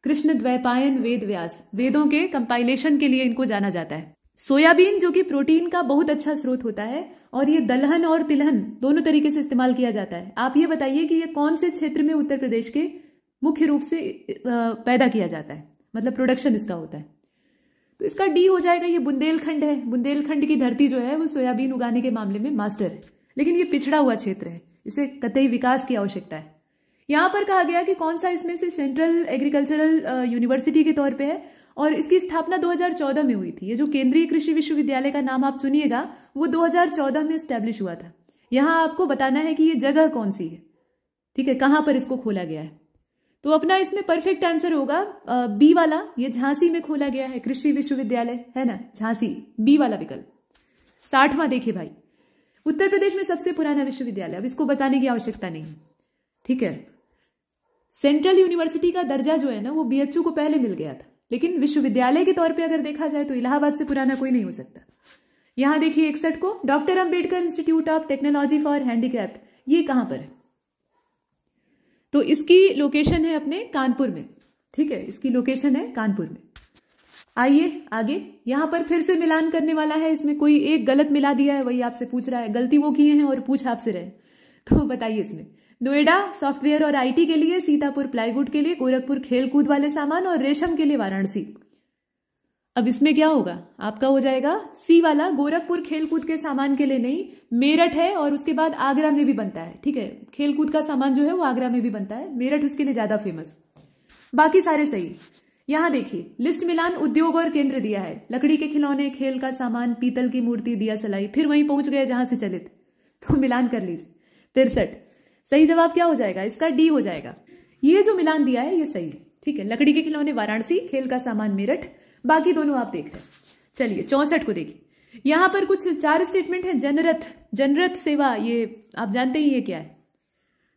कृष्ण द्वैपायन वेद व्यास, वेदों के कंपाइलेशन के लिए इनको जाना जाता है। सोयाबीन जो कि प्रोटीन का बहुत अच्छा स्रोत होता है, और ये दलहन और तिलहन दोनों तरीके से इस्तेमाल किया जाता है। आप ये बताइए कि ये कौन से क्षेत्र में उत्तर प्रदेश के मुख्य रूप से पैदा किया जाता है, मतलब प्रोडक्शन इसका होता है? तो इसका डी हो जाएगा, ये बुंदेलखंड है। बुंदेलखंड की धरती जो है वो सोयाबीन उगाने के मामले में मास्टर है, लेकिन ये पिछड़ा हुआ क्षेत्र है, इसे कतई विकास की आवश्यकता है। यहाँ पर कहा गया कि कौन सा इसमें से सेंट्रल एग्रीकल्चरल यूनिवर्सिटी के तौर पे है, और इसकी स्थापना 2014 में हुई थी। ये जो केंद्रीय कृषि विश्वविद्यालय का नाम आप चुनिएगा वो 2014 में स्टैब्लिश हुआ था। यहाँ आपको बताना है कि ये जगह कौन सी है, ठीक है, कहाँ पर इसको खोला गया है। तो अपना इसमें परफेक्ट आंसर होगा बी वाला, ये झांसी में खोला गया है कृषि विश्वविद्यालय, है ना, झांसी, बी वाला विकल्प। 60वां देखिए भाई, उत्तर प्रदेश में सबसे पुराना विश्वविद्यालय, अब इसको बताने की आवश्यकता नहीं, ठीक है। सेंट्रल यूनिवर्सिटी का दर्जा जो है ना वो बीएचयू को पहले मिल गया था, लेकिन विश्वविद्यालय के तौर पे अगर देखा जाए तो इलाहाबाद से पुराना कोई नहीं हो सकता। यहां देखिए 61 को doctor Ambedkar institute of technology for handicapped, ये कहां पर है? तो इसकी लोकेशन है अपने कानपुर में, ठीक है, इसकी लोकेशन है कानपुर में। आइए आगे, यहां पर फिर से मिलान करने वाला है, इसमें कोई एक गलत मिला दिया है, वही आपसे पूछ रहा है, गलती वो किए हैं और पूछ आपसे रहे, तो बताइए इसमें। नोएडा सॉफ्टवेयर और आईटी के लिए, सीतापुर प्लाईवुड के लिए, गोरखपुर खेल कूद वाले सामान और रेशम के लिए वाराणसी। अब इसमें क्या होगा? आपका हो जाएगा सी वाला, गोरखपुर खेल कूद के सामान के लिए नहीं, मेरठ है और उसके बाद आगरा में भी बनता है, ठीक है, खेल कूद का सामान जो है वो आगरा में भी बनता है, मेरठ उसके लिए ज्यादा फेमस। बाकी सारे सही। यहां देखिए लिस्ट मिलान उद्योग और केंद्र दिया है, लकड़ी के खिलौने, खेल का सामान, पीतल की मूर्ति, दिया सलाई, फिर वहीं पहुंच गए जहां से चले थे, तो मिलान कर लीजिए। 63 सही जवाब क्या हो जाएगा? इसका डी हो जाएगा। ये जो मिलान दिया है ये सही है, ठीक है, लकड़ी के खिलौने वाराणसी, खेल का सामान मेरठ, बाकी दोनों आप देख रहे हैं। चलिए 64 को देखिए, यहां पर कुछ 4 स्टेटमेंट है। जनरथ सेवा, ये आप जानते ही ये क्या है?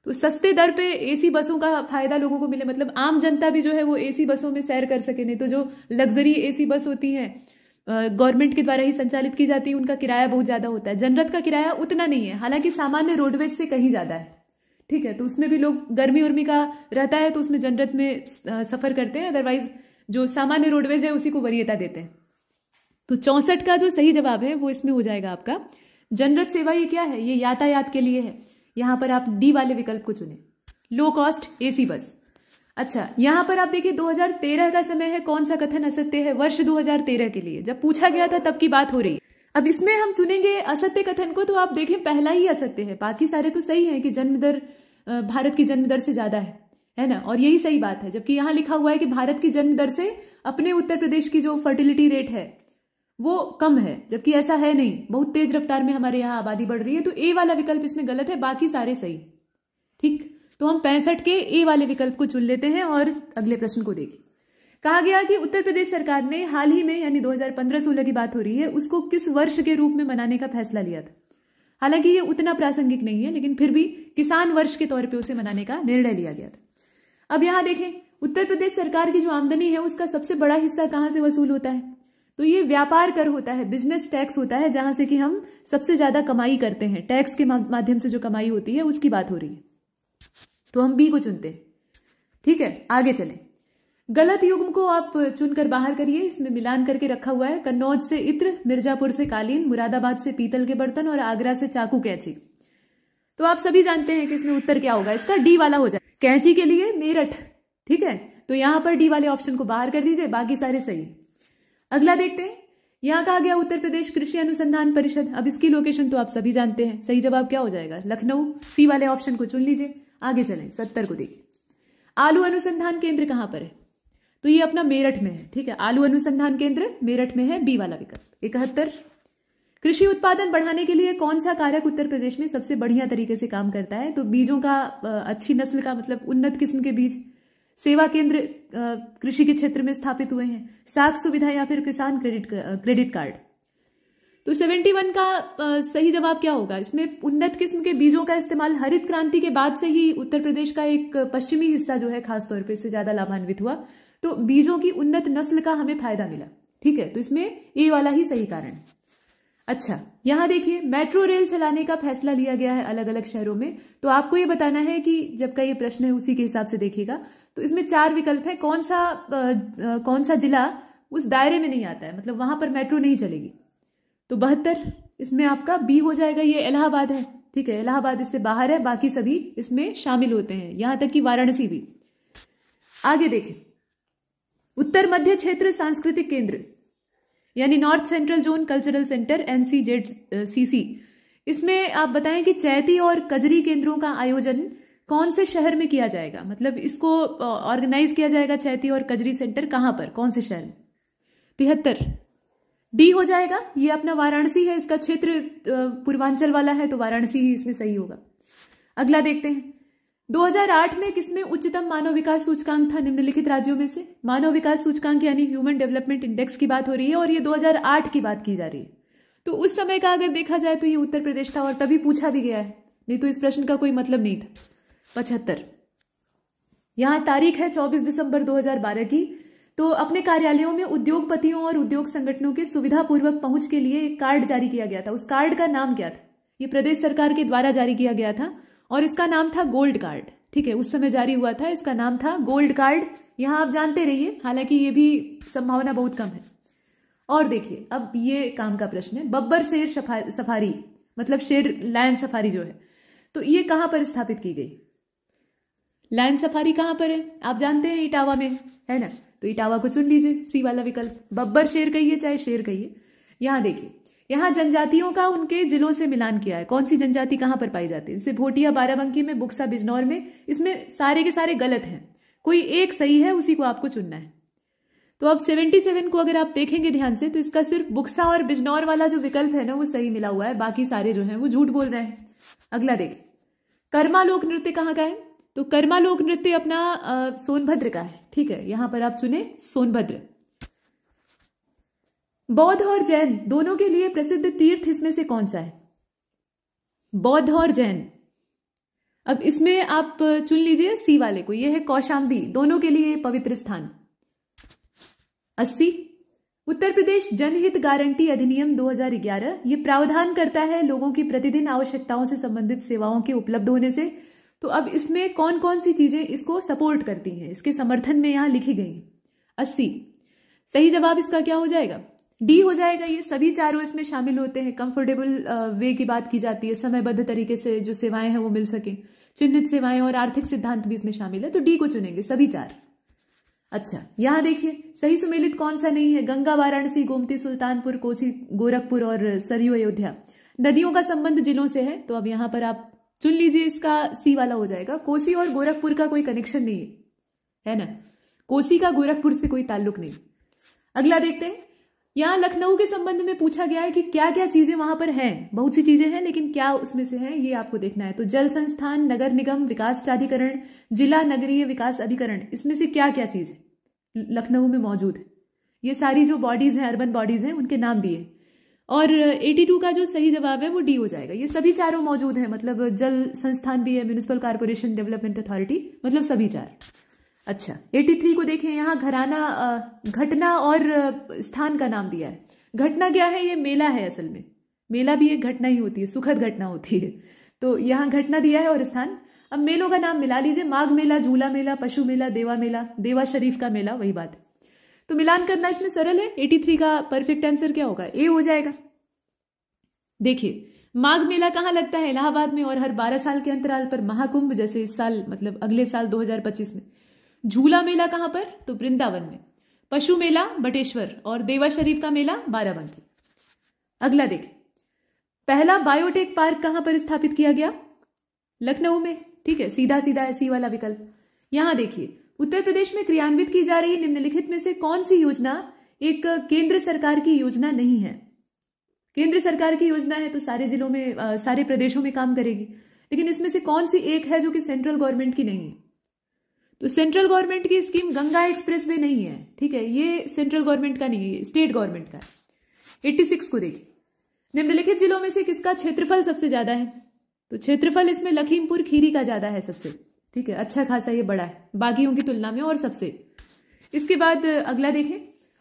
तो सस्ते दर पे एसी बसों का फायदा लोगों को मिले, मतलब आम जनता भी जो है वो एसी बसों में सैर कर सके। नहीं तो जो लग्जरी एसी बस होती है गवर्नमेंट के द्वारा ही संचालित की जाती है, उनका किराया बहुत ज्यादा होता है। जनरथ का किराया उतना नहीं है, हालांकि सामान्य रोडवेज से कहीं ज्यादा है, ठीक है, तो उसमें भी लोग गर्मी उर्मी का रहता है तो उसमें जनरथ में सफर करते हैं, अदरवाइज जो सामान्य रोडवेज है उसी को वरीयता देते हैं। तो 64 का जो सही जवाब है वो इसमें हो जाएगा आपका जनरथ सेवा। ये क्या है? ये यातायात के लिए है। यहां पर आप डी वाले विकल्प को चुने, लो कॉस्ट एसी बस। अच्छा, यहां पर आप देखिए 2013 का समय है, कौन सा कथन असत्य है? वर्ष 2013 के लिए जब पूछा गया था तब की बात हो रही है। अब इसमें हम चुनेंगे असत्य कथन को, तो आप देखें पहला ही असत्य है, बाकी सारे तो सही है कि जन्म दर भारत की जन्म दर से ज्यादा है ना, और यही सही बात है। जबकि यहां लिखा हुआ है कि भारत की जन्म दर से अपने उत्तर प्रदेश की जो फर्टिलिटी रेट है वो कम है, जबकि ऐसा है नहीं, बहुत तेज रफ्तार में हमारे यहाँ आबादी बढ़ रही है। तो ए वाला विकल्प इसमें गलत है, बाकी सारे सही, ठीक। तो हम 65 के ए वाले विकल्प को चुन लेते हैं और अगले प्रश्न को देखिए। कहा गया कि उत्तर प्रदेश सरकार ने हाल ही में, यानी 2015-16 की बात हो रही है, उसको किस वर्ष के रूप में मनाने का फैसला लिया था। हालांकि ये उतना प्रासंगिक नहीं है, लेकिन फिर भी किसान वर्ष के तौर पे उसे मनाने का निर्णय लिया गया था। अब यहां देखें, उत्तर प्रदेश सरकार की जो आमदनी है उसका सबसे बड़ा हिस्सा कहां से वसूल होता है? तो ये व्यापार कर होता है, बिजनेस टैक्स होता है, जहां से कि हम सबसे ज्यादा कमाई करते हैं, टैक्स के माध्यम से जो कमाई होती है उसकी बात हो रही है। तो हम बी को चुनते हैं, ठीक है। आगे चलें, गलत युग्म को आप चुनकर बाहर करिए। इसमें मिलान करके रखा हुआ है, कन्नौज से इत्र, मिर्जापुर से कालीन, मुरादाबाद से पीतल के बर्तन और आगरा से चाकू कैंची। तो आप सभी जानते हैं कि इसमें उत्तर क्या होगा, इसका डी वाला हो जाए। कैंची के लिए मेरठ, ठीक है, तो यहां पर डी वाले ऑप्शन को बाहर कर दीजिए, बाकी सारे सही। अगला देखते हैं, यहां कहा गया उत्तर प्रदेश कृषि अनुसंधान परिषद। अब इसकी लोकेशन तो आप सभी जानते हैं, सही जवाब क्या हो जाएगा? लखनऊ। सी वाले ऑप्शन को चुन लीजिए। आगे चलें, 70 को देखिए, आलू अनुसंधान केंद्र कहां पर है? तो ये अपना मेरठ में है, ठीक है, आलू अनुसंधान केंद्र मेरठ में है, बी वाला विकल्प। 71, कृषि उत्पादन बढ़ाने के लिए कौन सा कारक उत्तर प्रदेश में सबसे बढ़िया तरीके से काम करता है? तो बीजों का, अच्छी नस्ल का, मतलब उन्नत किस्म के बीज, सेवा केंद्र कृषि के क्षेत्र में स्थापित हुए हैं, साख सुविधा या फिर किसान क्रेडिट कार्ड। तो 71 का सही जवाब क्या होगा? इसमें उन्नत किस्म के बीजों का इस्तेमाल हरित क्रांति के बाद से ही उत्तर प्रदेश का एक पश्चिमी हिस्सा जो है खासतौर पे इससे ज्यादा लाभान्वित हुआ, तो बीजों की उन्नत नस्ल का हमें फायदा मिला। ठीक है, तो इसमें ए वाला ही सही कारण है। अच्छा, यहां देखिए मेट्रो रेल चलाने का फैसला लिया गया है अलग अलग शहरों में। तो आपको ये बताना है कि जब का ये प्रश्न है उसी के हिसाब से देखिएगा। तो इसमें 4 विकल्प है, कौन सा जिला उस दायरे में नहीं आता है, मतलब वहां पर मेट्रो नहीं चलेगी। तो 72 इसमें आपका बी हो जाएगा, ये इलाहाबाद है। ठीक है, इलाहाबाद इससे बाहर है, बाकी सभी इसमें शामिल होते हैं, यहां तक कि वाराणसी भी। आगे देखें, उत्तर मध्य क्षेत्र सांस्कृतिक केंद्र यानी north central zone cultural centre NCZCC, इसमें आप बताएं कि चैती और कजरी केंद्रों का आयोजन कौन से शहर में किया जाएगा, मतलब इसको ऑर्गेनाइज किया जाएगा चैती और कजरी सेंटर कहां पर, कौन से शहर में? 73 डी हो जाएगा, ये अपना वाराणसी है, इसका क्षेत्र पूर्वांचल वाला है, तो वाराणसी ही इसमें सही होगा। अगला देखते हैं, 2008 में किसमें उच्चतम मानव विकास सूचकांक था निम्नलिखित राज्यों में से? मानव विकास सूचकांक यानी ह्यूमन डेवलपमेंट इंडेक्स की बात हो रही है और ये 2008 की बात की जा रही है। तो उस समय का अगर देखा जाए तो ये उत्तर प्रदेश था और तभी पूछा भी गया है, नहीं तो इस प्रश्न का कोई मतलब नहीं था। 75 यहां तारीख है 24 दिसंबर 2012 की। तो अपने कार्यालयों में उद्योगपतियों और उद्योग संगठनों के सुविधापूर्वक पहुंच के लिए एक कार्ड जारी किया गया था। उस कार्ड का नाम क्या था? ये प्रदेश सरकार के द्वारा जारी किया गया था और इसका नाम था गोल्ड कार्ड। ठीक है, उस समय जारी हुआ था, इसका नाम था गोल्ड कार्ड। यहां आप जानते रहिए, हालांकि ये भी संभावना बहुत कम है। और देखिए, अब ये काम का प्रश्न है, बब्बर शेर सफारी मतलब शेर लायन सफारी जो है, तो ये कहां पर स्थापित की गई? लायन सफारी कहां पर है? आप जानते हैं इटावा में है ना, तो इटावा को चुन लीजिए, सी वाला विकल्प। बब्बर शेर कहिए चाहे शेर कहिए। यहां देखिए, यहां जनजातियों का उनके जिलों से मिलान किया है, कौन सी जनजाति कहां पर पाई जाती है, जैसे भोटिया बाराबंकी में, बुक्सा बिजनौर में। इसमें सारे के सारे गलत हैं, कोई एक सही है, उसी को आपको चुनना है। तो अब 77 को अगर आप देखेंगे ध्यान से तो इसका सिर्फ बुक्सा और बिजनौर वाला जो विकल्प है ना वो सही मिला हुआ है, बाकी सारे जो है वो झूठ बोल रहे हैं। अगला देखिए, कर्मा लोक नृत्य कहां का है? तो कर्मा लोक नृत्य अपना सोनभद्र का है। ठीक है, यहां पर आप चुने सोनभद्र। बौद्ध और जैन दोनों के लिए प्रसिद्ध तीर्थ इसमें से कौन सा है? बौद्ध और जैन, अब इसमें आप चुन लीजिए सी वाले को, यह है कौशाम्बी, दोनों के लिए पवित्र स्थान। 80 उत्तर प्रदेश जनहित गारंटी अधिनियम 2011 ये प्रावधान करता है लोगों की प्रतिदिन आवश्यकताओं से संबंधित सेवाओं के उपलब्ध होने से। तो अब इसमें कौन कौन सी चीजें इसको सपोर्ट करती हैं, इसके समर्थन में यहां लिखी गई 80। सही जवाब इसका क्या हो जाएगा? डी हो जाएगा। ये सभी चारों इसमें शामिल होते हैं। कंफर्टेबल वे की बात की जाती है, समयबद्ध तरीके से जो सेवाएं हैं वो मिल सके, चिन्हित सेवाएं और आर्थिक सिद्धांत भी इसमें शामिल है, तो डी को चुनेंगे सभी 4। अच्छा, यहां देखिए सही सुमेलित कौन सा नहीं है? गंगा वाराणसी, गोमती सुल्तानपुर, कोसी गोरखपुर और सरयू अयोध्या। नदियों का संबंध जिलों से है, तो अब यहां पर आप चुन लीजिए, इसका सी वाला हो जाएगा। कोसी और गोरखपुर का कोई कनेक्शन नहीं है ना, कोसी का गोरखपुर से कोई ताल्लुक नहीं। अगला देखते हैं, यहां लखनऊ के संबंध में पूछा गया है कि क्या क्या चीजें वहां पर हैं। बहुत सी चीजें हैं, लेकिन क्या उसमें से है ये आपको देखना है। तो जल संस्थान, नगर निगम, विकास प्राधिकरण, जिला नगरीय विकास अभिकरण, इसमें से क्या क्या चीज है लखनऊ में मौजूद है? ये सारी जो बॉडीज हैं, अर्बन बॉडीज हैं, उनके नाम दिए। और 82 का जो सही जवाब है वो डी हो जाएगा। ये सभी चारों मौजूद हैं, मतलब जल संस्थान भी है, म्युनिसिपल कॉर्पोरेशन डेवलपमेंट अथॉरिटी, मतलब सभी 4। अच्छा, 83 को देखें, यहाँ घटना और स्थान का नाम दिया है। घटना क्या है? ये मेला है, असल में मेला भी एक घटना ही होती है, सुखद घटना होती है। तो यहाँ घटना दिया है और स्थान। अब मेलों का नाम मिला लीजिए, माघ मेला, झूला मेला, पशु मेला, देवा मेला, देवा शरीफ का मेला, वही बात है। तो मिलान करना इसमें सरल है। 83 का परफेक्ट आंसर क्या होगा? ए हो जाएगा। देखिए, माघ मेला कहाँ लगता है? इलाहाबाद में, और हर 12 साल के अंतराल पर महाकुंभ, जैसे इस साल मतलब अगले साल 2025 में। झूला मेला कहां पर? तो वृंदावन में। पशु मेला बटेश्वर, और देवा शरीफ का मेला बाराबंकी। अगला देखें, पहला बायोटेक पार्क कहां पर स्थापित किया गया? लखनऊ में। ठीक है, सीधा सीधा ऐसी वाला विकल्प। यहां देखिए, उत्तर प्रदेश में क्रियान्वित की जा रही निम्नलिखित में से कौन सी योजना एक केंद्र सरकार की योजना नहीं है? केंद्र सरकार की योजना है तो सारे जिलों में, सारे प्रदेशों में काम करेगी, लेकिन इसमें से कौन सी एक है जो कि सेंट्रल गवर्नमेंट की नहीं है? तो सेंट्रल गवर्नमेंट की स्कीम गंगा एक्सप्रेसवे नहीं है। ठीक है, ये सेंट्रल गवर्नमेंट का नहीं है, ये स्टेट गवर्नमेंट का है। 86 को देखिए, निम्नलिखित जिलों में से किसका क्षेत्रफल सबसे ज्यादा है? तो क्षेत्रफल इसमें लखीमपुर खीरी का ज्यादा है सबसे, ठीक है, अच्छा खासा ये बड़ा है बाकियों की तुलना में और सबसे। इसके बाद अगला देखें,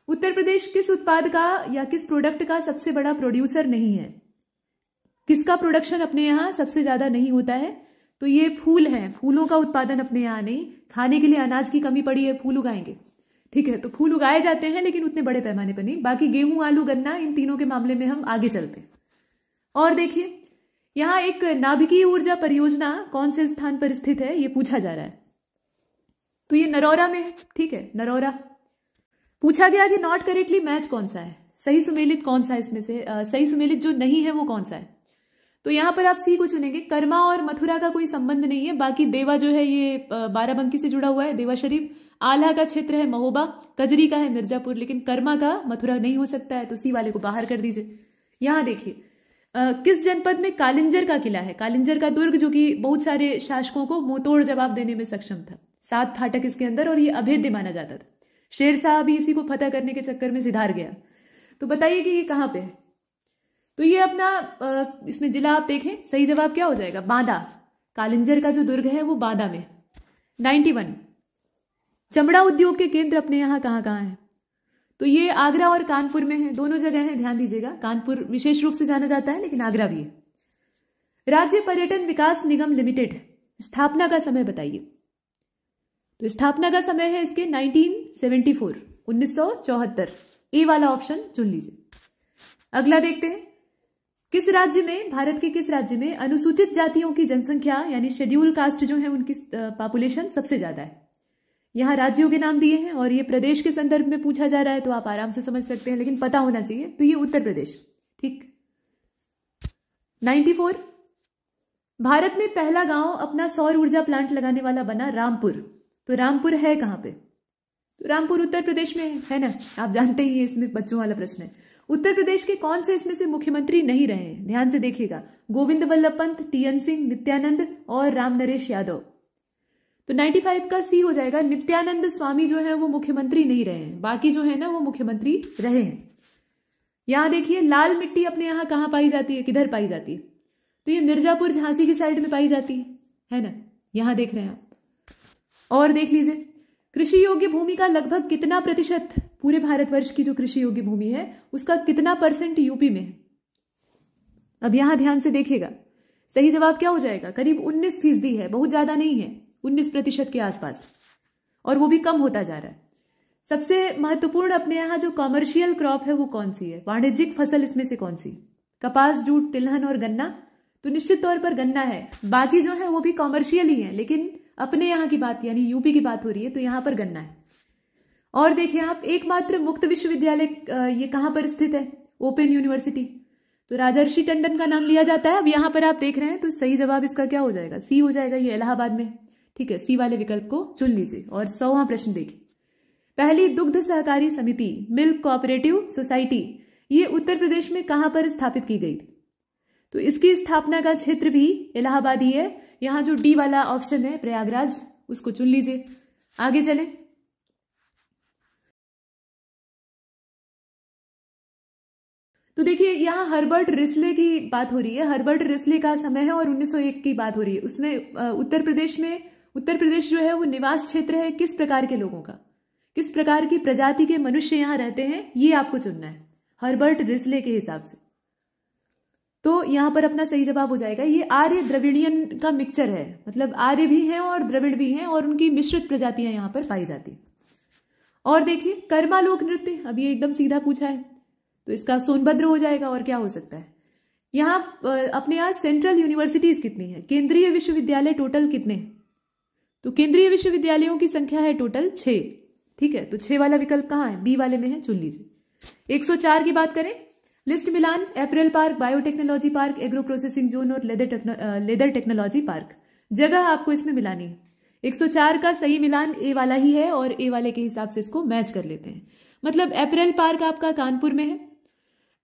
उत्तर प्रदेश किस उत्पाद का या किस प्रोडक्ट का सबसे बड़ा प्रोड्यूसर नहीं है? किसका प्रोडक्शन अपने यहाँ सबसे ज्यादा नहीं होता है? तो ये फूल हैं, फूलों का उत्पादन अपने यहाँ नहीं, खाने के लिए अनाज की कमी पड़ी है, फूल उगाएंगे, ठीक है, तो फूल उगाए जाते हैं लेकिन उतने बड़े पैमाने पर नहीं। बाकी गेहूं, आलू, गन्ना, इन तीनों के मामले में हम आगे चलते हैं। और देखिए यहाँ एक नाभिकीय ऊर्जा परियोजना कौन से स्थान पर स्थित है ये पूछा जा रहा है। तो ये नरौरा में है, ठीक है, नरौरा। पूछा गया कि नॉट करेक्टली मैच कौन सा है, सही सुमेलित कौन सा है इसमें से, सही सुमेलित जो नहीं है वो कौन सा है? तो यहां पर आप सी को चुनेंगे। कर्मा और मथुरा का कोई संबंध नहीं है, बाकी देवा जो है ये बाराबंकी से जुड़ा हुआ है, देवा शरीफ। आल्हा का क्षेत्र है महोबा, कजरी का है मिर्जापुर, लेकिन कर्मा का मथुरा नहीं हो सकता है, तो सी वाले को बाहर कर दीजिए। यहां देखिए किस जनपद में कालिंजर का किला है? कालिंजर का दुर्ग जो कि बहुत सारे शासकों को मुंहतोड़ जवाब देने में सक्षम था, 7 फाटक इसके अंदर, और ये अभेद्य माना जाता था। शेरशाह भी इसी को फतह करने के चक्कर में सिधार गया। तो बताइए कि ये कहां पे है? तो ये अपना इसमें जिला आप देखें, सही जवाब क्या हो जाएगा? बांदा। कालिंजर का जो दुर्ग है वो बांदा में। 91 चमड़ा उद्योग के केंद्र अपने यहाँ कहाँ कहाँ है? तो ये आगरा और कानपुर में है, दोनों जगह है, ध्यान दीजिएगा। कानपुर विशेष रूप से जाना जाता है लेकिन आगरा भी है। राज्य पर्यटन विकास निगम लिमिटेड स्थापना का समय बताइए। तो स्थापना का समय है इसके 1974, 1974। ए वाला ऑप्शन चुन लीजिए। अगला देखते हैं, किस राज्य में, भारत के किस राज्य में अनुसूचित जातियों की जनसंख्या यानी शेड्यूल कास्ट जो है उनकी पॉपुलेशन सबसे ज्यादा है? यहां राज्यों के नाम दिए हैं और ये प्रदेश के संदर्भ में पूछा जा रहा है, तो आप आराम से समझ सकते हैं, लेकिन पता होना चाहिए। तो ये उत्तर प्रदेश, ठीक। 94 भारत में पहला गांव अपना सौर ऊर्जा प्लांट लगाने वाला बना रामपुर। तो रामपुर है कहां पे? तो रामपुर उत्तर प्रदेश में है ना, आप जानते ही हैं, इसमें बच्चों वाला प्रश्न है। उत्तर प्रदेश के कौन से इसमें से मुख्यमंत्री नहीं रहे हैं? ध्यान से देखिएगा, गोविंद वल्लभ पंत, टीएन सिंह, नित्यानंद और राम नरेश यादव। तो 95 का सी हो जाएगा। नित्यानंद स्वामी जो है वो मुख्यमंत्री नहीं रहे हैं, बाकी जो है ना वो मुख्यमंत्री रहे हैं। यहां देखिए लाल मिट्टी अपने यहां कहां पाई जाती है, किधर पाई जाती है? तो ये मिर्जापुर झांसी की साइड में पाई जाती है ना, यहां देख रहे हैं आप। और देख लीजिए कृषि योग्य भूमि का लगभग कितना प्रतिशत, पूरे भारतवर्ष की जो कृषि योग्य भूमि है उसका कितना % यूपी में है? अब यहां ध्यान से देखिएगा, सही जवाब क्या हो जाएगा? करीब 19% है, बहुत ज्यादा नहीं है, 19% के आसपास, और वो भी कम होता जा रहा है। सबसे महत्वपूर्ण अपने यहाँ जो कॉमर्शियल क्रॉप है वो कौन सी है? वाणिज्यिक फसल इसमें से कौन सी? कपास, जूट, तिलहन और गन्ना। तो निश्चित तौर पर गन्ना है, बाकी जो है वो भी कॉमर्शियल ही है, लेकिन अपने यहाँ की बात यानी यूपी की बात हो रही है तो यहाँ पर गन्ना है। और देखिए आप, एकमात्र मुक्त विश्वविद्यालय ये कहाँ पर स्थित है? Open university. तो राजर्षि टंडन का नाम लिया जाता है। अब यहाँ पर आप देख रहे हैं तो सही जवाब इसका क्या हो जाएगा? सी हो जाएगा, ये इलाहाबाद में, ठीक है, सी वाले विकल्प को चुन लीजिए। और 100वां प्रश्न देखिए, पहली दुग्ध सहकारी समिति मिल्क कोऑपरेटिव सोसाइटी ये उत्तर प्रदेश में कहां पर स्थापित की गई थी? तो इसकी स्थापना का क्षेत्र भी इलाहाबाद ही है। यहां जो डी वाला ऑप्शन है प्रयागराज, उसको चुन लीजिए। आगे चले, तो देखिए यहाँ हर्बर्ट रिस्ले की बात हो रही है। हर्बर्ट रिस्ले का समय है और 1901 की बात हो रही है। उसमें उत्तर प्रदेश जो है वो निवास क्षेत्र है किस प्रकार के लोगों का, किस प्रकार की प्रजाति के मनुष्य यहाँ रहते हैं, ये आपको चुनना है हर्बर्ट रिस्ले के हिसाब से। तो यहां पर अपना सही जवाब हो जाएगा, ये आर्य द्रविड़ियन का मिक्सचर है, मतलब आर्य भी हैं और द्रविड़ भी हैं और उनकी मिश्रित प्रजातियां यहां पर पाई जाती। और देखिए कर्मा लोक नृत्य, अब ये एकदम सीधा पूछा है तो इसका सोनभद्र हो जाएगा। और क्या हो सकता है? यहाँ अपने यहाँ सेंट्रल यूनिवर्सिटीज कितनी है? केंद्रीय विश्वविद्यालय टोटल कितने? तो केंद्रीय विश्वविद्यालयों की संख्या है टोटल 6, ठीक है। तो 6 वाला विकल्प कहाँ है? बी वाले में है, चुन लीजिए। 104 की बात करें, लिस्ट मिलान, apparel park, biotechnology park, agro processing zone और लेदर टेक्नोलॉजी पार्क, जगह आपको इसमें मिलानी है। 104 का सही मिलान ए वाला ही है और ए वाले के हिसाब से इसको मैच कर लेते हैं। मतलब एपरल पार्क आपका कानपुर में है,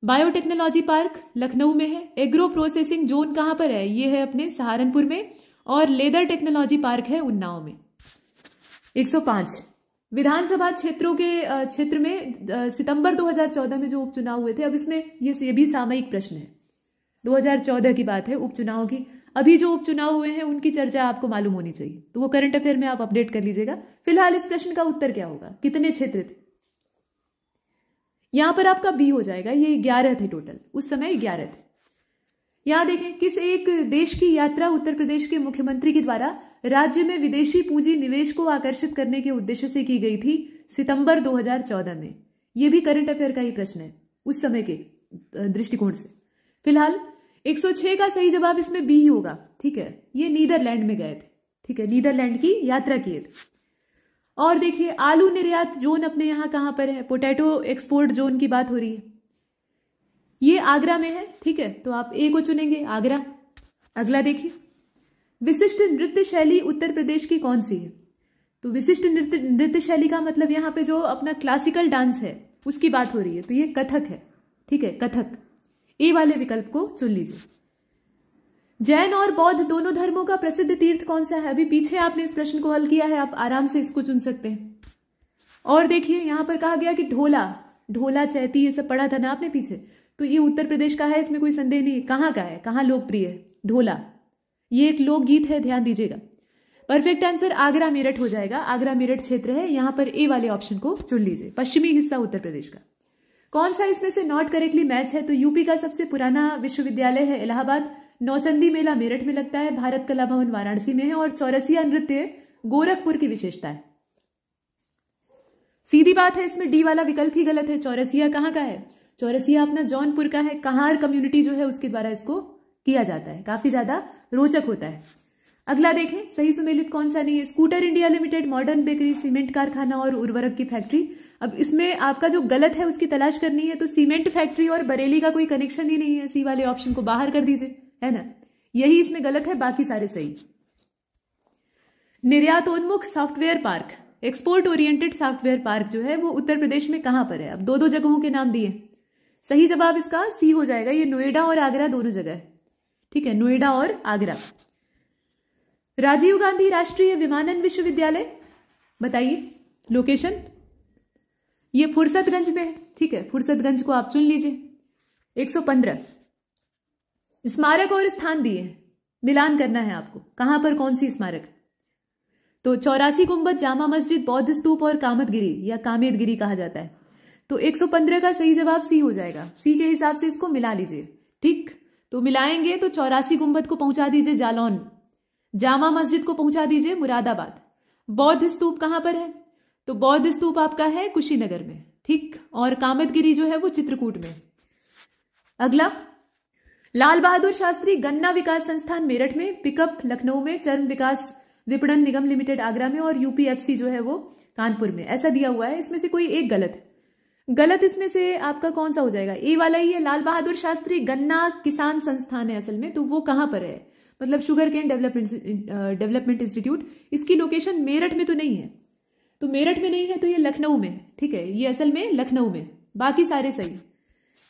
बायोटेक्नोलॉजी पार्क लखनऊ में है, एग्रो प्रोसेसिंग जोन कहां पर है? ये है अपने सहारनपुर में, और लेदर टेक्नोलॉजी पार्क है उन्नाव में। 105 विधानसभा क्षेत्रों के क्षेत्र में सितंबर 2014 में जो उपचुनाव हुए थे, अब इसमें ये भी सामयिक प्रश्न है, 2014 की बात है, उपचुनाव की। अभी जो उपचुनाव हुए हैं उनकी चर्चा आपको मालूम होनी चाहिए, तो वो करंट अफेयर में आप अपडेट कर लीजिएगा। फिलहाल इस प्रश्न का उत्तर क्या होगा, कितने क्षेत्र थे? यहां पर आपका बी हो जाएगा, ये 11 थे टोटल, उस समय 11 थे। यहां देखें, किस एक देश की यात्रा उत्तर प्रदेश के मुख्यमंत्री के द्वारा राज्य में विदेशी पूंजी निवेश को आकर्षित करने के उद्देश्य से की गई थी सितंबर 2014 में? यह भी करंट अफेयर का ही प्रश्न है उस समय के दृष्टिकोण से। फिलहाल 106 का सही जवाब इसमें बी ही होगा, ठीक है। ये नीदरलैंड में गए थे, ठीक है, नीदरलैंड की यात्रा किए थे। और देखिए, आलू निर्यात जोन अपने यहां कहां पर है? पोटैटो एक्सपोर्ट जोन की बात हो रही है, ये आगरा में है, ठीक है, तो आप ए को चुनेंगे, आगरा। अगला देखिए, विशिष्ट नृत्य शैली उत्तर प्रदेश की कौन सी है? तो विशिष्ट नृत्य शैली का मतलब यहां पे जो अपना क्लासिकल डांस है उसकी बात हो रही है, तो ये कथक है, ठीक है, कथक। ए वाले विकल्प को चुन लीजिए। जैन और बौद्ध दोनों धर्मों का प्रसिद्ध तीर्थ कौन सा है? अभी पीछे आपने इस प्रश्न को हल किया है, आप आराम से इसको चुन सकते हैं। और देखिए, यहां पर कहा गया कि ढोला चैती ये सब पढ़ा था ना आपने पीछे, तो ये उत्तर प्रदेश का है, इसमें कोई संदेह नहीं। कहां का है, कहां लोकप्रिय है ढोला? ये एक लोकगीत है, ध्यान दीजिएगा। परफेक्ट आंसर आगरा मेरठ हो जाएगा, आगरा मेरठ क्षेत्र है। यहां पर ए वाले ऑप्शन को चुन लीजिए, पश्चिमी हिस्सा उत्तर प्रदेश का। कौन सा इसमें से नॉट करेक्टली मैच है? तो यूपी का सबसे पुराना विश्वविद्यालय है इलाहाबाद, नौचंदी मेला मेरठ में लगता है, भारत कला भवन वाराणसी में है, और चौरसिया नृत्य गोरखपुर की विशेषता है। सीधी बात है, इसमें डी वाला विकल्प ही गलत है। चौरसिया कहां का है? चौरसिया अपना जौनपुर का है, कहार कम्युनिटी जो है उसके द्वारा इसको किया जाता है, काफी ज्यादा रोचक होता है। अगला देखें, सही सुमेलित कौन सा नहीं है? Scooter India limited, modern bakery, cement कारखाना और उर्वरक की फैक्ट्री। अब इसमें आपका जो गलत है उसकी तलाश करनी है, तो सीमेंट फैक्ट्री और बरेली का कोई कनेक्शन ही नहीं है, सी वाले ऑप्शन को बाहर कर दीजिए, है ना, यही इसमें गलत है, बाकी सारे सही। निर्यातोन्मुख software park, export oriented software park जो है वो उत्तर प्रदेश में कहां पर है? अब दो जगहों के नाम दिए, सही जवाब इसका सी हो जाएगा, ये नोएडा और आगरा दोनों जगह है, ठीक है, नोएडा और आगरा। राजीव गांधी राष्ट्रीय विमानन विश्वविद्यालय, बताइए लोकेशन। ये फुर्सतगंज में है, ठीक है, फुर्सतगंज को आप चुन लीजिए। 115 स्मारक और स्थान दिए हैं, मिलान करना है आपको, कहां पर कौन सी स्मारक? तो 84 गुंबद, जामा मस्जिद, बौद्ध स्तूप और कामतगिरी या कामेदगिरी कहा जाता है। तो 115 का सही जवाब सी हो जाएगा, सी के हिसाब से इसको मिला लीजिए, ठीक। तो मिलाएंगे तो 84 गुंबद को पहुंचा दीजिए जालौन, जामा मस्जिद को पहुंचा दीजिए मुरादाबाद। बौद्ध स्तूप कहां पर है? तो बौद्ध स्तूप आपका है कुशीनगर में, ठीक, और कामतगिरी जो है वो चित्रकूट में। अगला, लाल बहादुर शास्त्री गन्ना विकास संस्थान मेरठ में, पिकअप लखनऊ में, चर्म विकास विपणन निगम लिमिटेड आगरा में, और यूपीएफसी जो है वो कानपुर में, ऐसा दिया हुआ है। इसमें से कोई एक गलत है, गलत इसमें से आपका कौन सा हो जाएगा? ए वाला ही है, लाल बहादुर शास्त्री गन्ना किसान संस्थान है असल में, तो वो कहां पर है? मतलब शुगर केन डेवलपमेंट इंस्टीट्यूट, इसकी लोकेशन मेरठ में तो नहीं है, तो मेरठ में नहीं है तो ये लखनऊ में है, ठीक है, ये असल में लखनऊ में, बाकी सारे सही।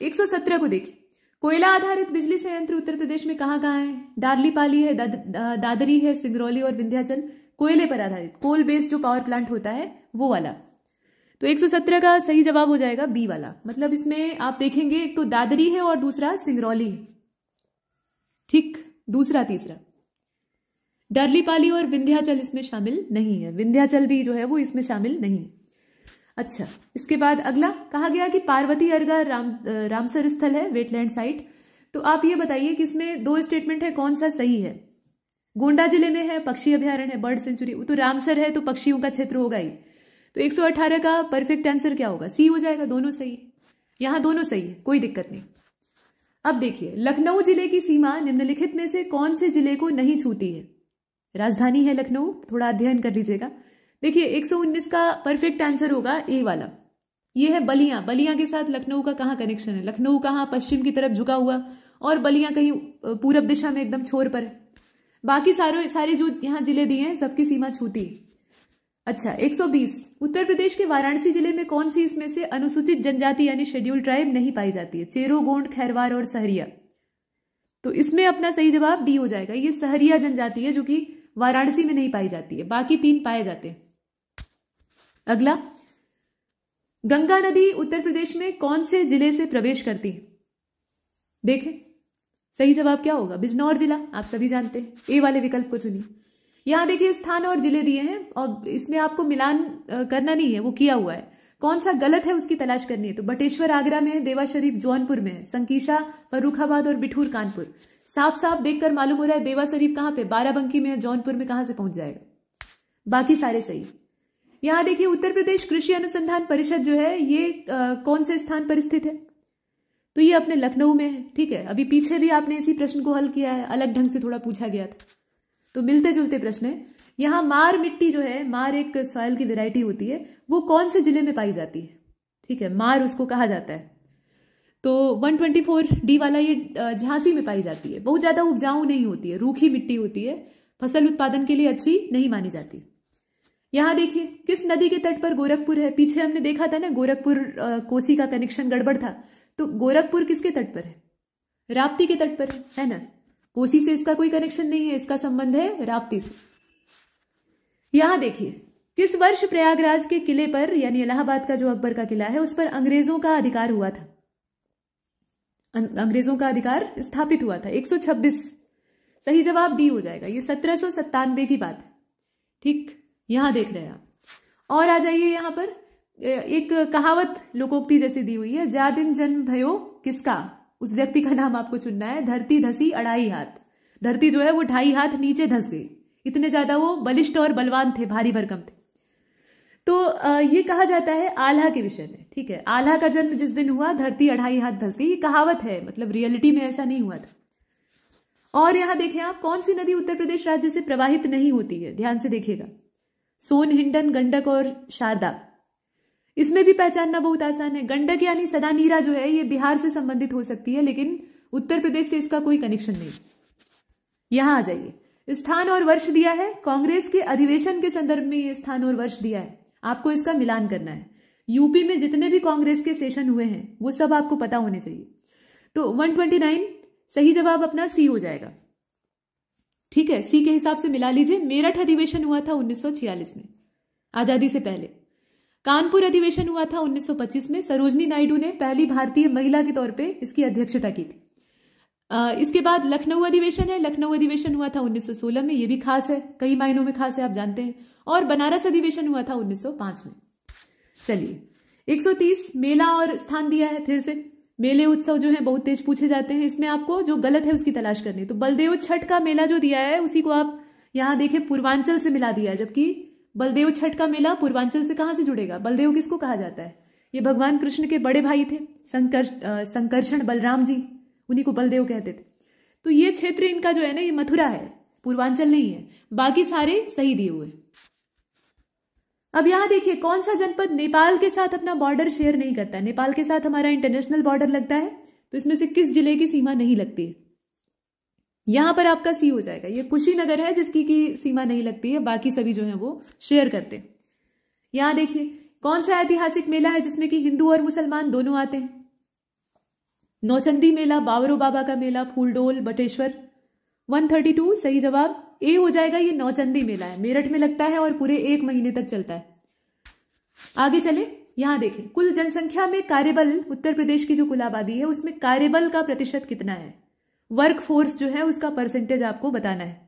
117 को देखिए, कोयला आधारित बिजली संयंत्र उत्तर प्रदेश में कहां कहां है? दादलीपाली है, दादरी है, सिंगरौली और विंध्याचल, कोयले पर आधारित, कोल बेस्ड जो पावर प्लांट होता है वो वाला। तो 117 का सही जवाब हो जाएगा बी वाला, मतलब इसमें आप देखेंगे एक तो दादरी है और दूसरा सिंगरौली है, ठीक, दूसरा तीसरा। डरलीपाली और विंध्याचल इसमें शामिल नहीं है, विंध्याचल भी जो है वो इसमें शामिल नहीं है। अच्छा, इसके बाद अगला कहा गया कि पार्वती अर्गा रामसर स्थल है, वेटलैंड साइट। तो आप ये बताइए कि इसमें दो स्टेटमेंट है, कौन सा सही है? गोंडा जिले में है, पक्षी अभ्यारण्य है, बर्ड सेंचुरी, तो रामसर है तो पक्षियों का क्षेत्र होगा ही। तो 118 का परफेक्ट आंसर क्या होगा? सी हो जाएगा, दोनों सही, यहां दोनों सही है, कोई दिक्कत नहीं। अब देखिए, लखनऊ जिले की सीमा निम्नलिखित में से कौन से जिले को नहीं छूती है? राजधानी है लखनऊ, थोड़ा अध्ययन कर लीजिएगा। देखिए 119 का परफेक्ट आंसर होगा ए वाला, ये है बलिया। बलिया के साथ लखनऊ का कहां कनेक्शन है? लखनऊ कहां पश्चिम की तरफ झुका हुआ और बलिया कहीं पूरब दिशा में एकदम छोर पर है। बाकी सारे जो यहां जिले दिए हैं सबकी सीमा छूती है। अच्छा, 120 उत्तर प्रदेश के वाराणसी जिले में कौन सी इसमें से अनुसूचित जनजाति यानी शेड्यूल ट्राइब नहीं पाई जाती है? चेरो, गोंड, खैरवार और सहरिया। तो इसमें अपना सही जवाब डी हो जाएगा, ये सहरिया जनजाति है जो कि वाराणसी में नहीं पाई जाती है, बाकी तीन पाए जाते हैं। अगला, गंगा नदी उत्तर प्रदेश में कौन से जिले से प्रवेश करती है? देखें, सही जवाब क्या होगा? बिजनौर जिला, आप सभी जानते हैं। ए वाले विकल्प को चुनिए। यहाँ देखिए स्थान और जिले दिए हैं और इसमें आपको मिलान करना नहीं है, वो किया हुआ है। कौन सा गलत है उसकी तलाश करनी है। तो बटेश्वर आगरा में है, देवा शरीफ जौनपुर में है, संकीशा फर्रुखाबाद और बिठूर कानपुर। साफ साफ देखकर मालूम हो रहा है देवा शरीफ कहाँ पे, बाराबंकी में है, जौनपुर में कहाँ से पहुंच जाएगा। बाकी सारे सही। यहाँ देखिए उत्तर प्रदेश कृषि अनुसंधान परिषद जो है ये कौन से स्थान पर स्थित है? तो ये अपने लखनऊ में है। ठीक है, अभी पीछे भी आपने इसी प्रश्न को हल किया है, अलग ढंग से थोड़ा पूछा गया था, तो मिलते जुलते प्रश्न है। यहाँ मार मिट्टी जो है, मार एक सॉइल की वेराइटी होती है, वो कौन से जिले में पाई जाती है? ठीक है, मार उसको कहा जाता है। तो 124D वाला ये झांसी में पाई जाती है। बहुत ज्यादा उपजाऊ नहीं होती है, रूखी मिट्टी होती है, फसल उत्पादन के लिए अच्छी नहीं मानी जाती। यहाँ देखिए किस नदी के तट पर गोरखपुर है? पीछे हमने देखा था ना, गोरखपुर कोसी का कनेक्शन गड़बड़ था, तो गोरखपुर किसके तट पर है? राप्ती के तट पर है ना। कोसी से इसका कोई कनेक्शन नहीं है, इसका संबंध है राप्ती से। यहां देखिए किस वर्ष प्रयागराज के किले पर, यानी इलाहाबाद का जो अकबर का किला है, उस पर अंग्रेजों का अधिकार हुआ था, अंग्रेजों का अधिकार स्थापित हुआ था? 126। सही जवाब डी हो जाएगा। ये 1797 की बात है। ठीक, यहां देख रहे हैं आप। और आ जाइए, यहां पर एक कहावत लोकोक्ति जैसी दी हुई है, जा दिन जन्म भयो किसका, उस व्यक्ति का नाम आपको चुनना है। धरती धसी 2.5 हाथ। धरती जो है वो 2.5 हाथ नीचे धस गई, इतने ज्यादा वो बलिष्ठ और बलवान थे, भारी भरकम थे। तो ये कहा जाता है आल्हा के विषय में। ठीक है, आल्हा का जन्म जिस दिन हुआ धरती 2.5 हाथ धस गई, ये कहावत है, मतलब रियलिटी में ऐसा नहीं हुआ था। और यहां देखें आप, कौन सी नदी उत्तर प्रदेश राज्य से प्रवाहित नहीं होती है? ध्यान से देखिएगा, सोन, हिंडन, गंडक और शारदा। इसमें भी पहचानना बहुत आसान है। गंडक यानी सदानीरा जो है ये बिहार से संबंधित हो सकती है, लेकिन उत्तर प्रदेश से इसका कोई कनेक्शन नहीं। यहां आ जाइए, स्थान और वर्ष दिया है, कांग्रेस के अधिवेशन के संदर्भ में ये स्थान और वर्ष दिया है, आपको इसका मिलान करना है। यूपी में जितने भी कांग्रेस के सेशन हुए हैं वो सब आपको पता होने चाहिए। तो 129 सही जवाब अपना सी हो जाएगा। ठीक है, सी के हिसाब से मिला लीजिए। मेरठ अधिवेशन हुआ था 1946 में, आजादी से पहले। कानपुर अधिवेशन हुआ था 1925 में, सरोजनी नायडू ने पहली भारतीय महिला के तौर पे इसकी अध्यक्षता की थी। इसके बाद लखनऊ अधिवेशन है, लखनऊ अधिवेशन हुआ था 1916 में, ये भी खास है, कई मायनों में खास है, आप जानते हैं। और बनारस अधिवेशन हुआ था 1905 में। चलिए 130 मेला और स्थान दिया है। फिर से मेले उत्सव जो है बहुत तेज पूछे जाते हैं, इसमें आपको जो गलत है उसकी तलाश करनी है। तो बलदेव छठ का मेला जो दिया है उसी को आप यहां देखें पूर्वांचल से मिला दिया है, जबकि बलदेव छठ का मेला पूर्वांचल से कहां से जुड़ेगा? बलदेव किसको कहा जाता है? ये भगवान कृष्ण के बड़े भाई थे, संकर्षण बलराम जी, उन्हीं को बलदेव कहते थे। तो ये क्षेत्र इनका जो है ना, ये मथुरा है, पूर्वांचल नहीं है। बाकी सारे सही दिए हुए। अब यहां देखिए कौन सा जनपद नेपाल के साथ अपना बॉर्डर शेयर नहीं करता है? नेपाल के साथ हमारा इंटरनेशनल बॉर्डर लगता है, तो इसमें से किस जिले की सीमा नहीं लगती है? यहां पर आपका सी हो जाएगा। ये कुशीनगर है जिसकी की सीमा नहीं लगती है, बाकी सभी जो है वो शेयर करते हैं। यहां देखिए कौन सा ऐतिहासिक मेला है जिसमें कि हिंदू और मुसलमान दोनों आते हैं? नौचंदी मेला, बावरो बाबा का मेला, फूलडोल, बटेश्वर। 132 सही जवाब ए हो जाएगा। ये नौचंदी मेला है, मेरठ में लगता है और पूरे 1 महीने तक चलता है। आगे चले, यहां देखें कुल जनसंख्या में कार्यबल, उत्तर प्रदेश की जो कुल आबादी है उसमें कार्यबल का प्रतिशत कितना है? वर्क फोर्स जो है उसका परसेंटेज आपको बताना है।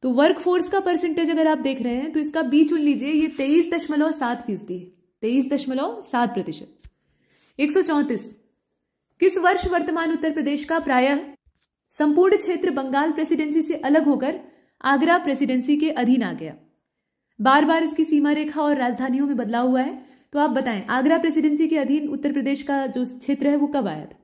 तो वर्क फोर्स का परसेंटेज अगर आप देख रहे हैं तो इसका बी चुन लीजिए। ये 23.7% है, 23.7%। 134 किस वर्ष वर्तमान उत्तर प्रदेश का प्रायः संपूर्ण क्षेत्र बंगाल प्रेसिडेंसी से अलग होकर आगरा प्रेसिडेंसी के अधीन आ गया? बार बार इसकी सीमा रेखा और राजधानियों में बदलाव हुआ है, तो आप बताएं आगरा प्रेसिडेंसी के अधीन उत्तर प्रदेश का जो क्षेत्र है वो कब आया था?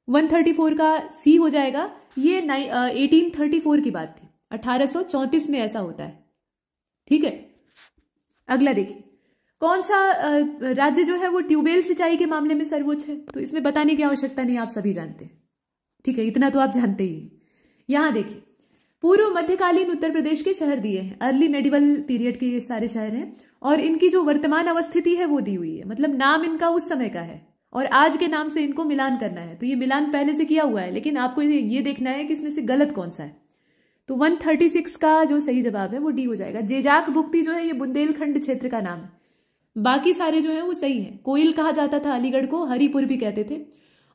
134 का सी हो जाएगा। ये 1834 की बात थी, 1834 में ऐसा होता है। ठीक है, अगला देखिए कौन सा राज्य जो है वो ट्यूबवेल सिंचाई के मामले में सर्वोच्च है? तो इसमें बताने की आवश्यकता नहीं, आप सभी जानते हैं। ठीक है, इतना तो आप जानते ही। यहां देखिए पूर्व मध्यकालीन उत्तर प्रदेश के शहर दिए हैं, अर्ली मेडिवल पीरियड के ये सारे शहर हैं, और इनकी जो वर्तमान अवस्थिति है वो दी हुई है, मतलब नाम इनका उस समय का है और आज के नाम से इनको मिलान करना है। तो ये मिलान पहले से किया हुआ है, लेकिन आपको ये देखना है कि इसमें से गलत कौन सा है। तो 136 का जो सही जवाब है वो डी हो जाएगा। जेजाक भुक्ति जो है ये बुंदेलखंड क्षेत्र का नाम है, बाकी सारे जो है वो सही है। कोयल कहा जाता था अलीगढ़ को, हरिपुर भी कहते थे।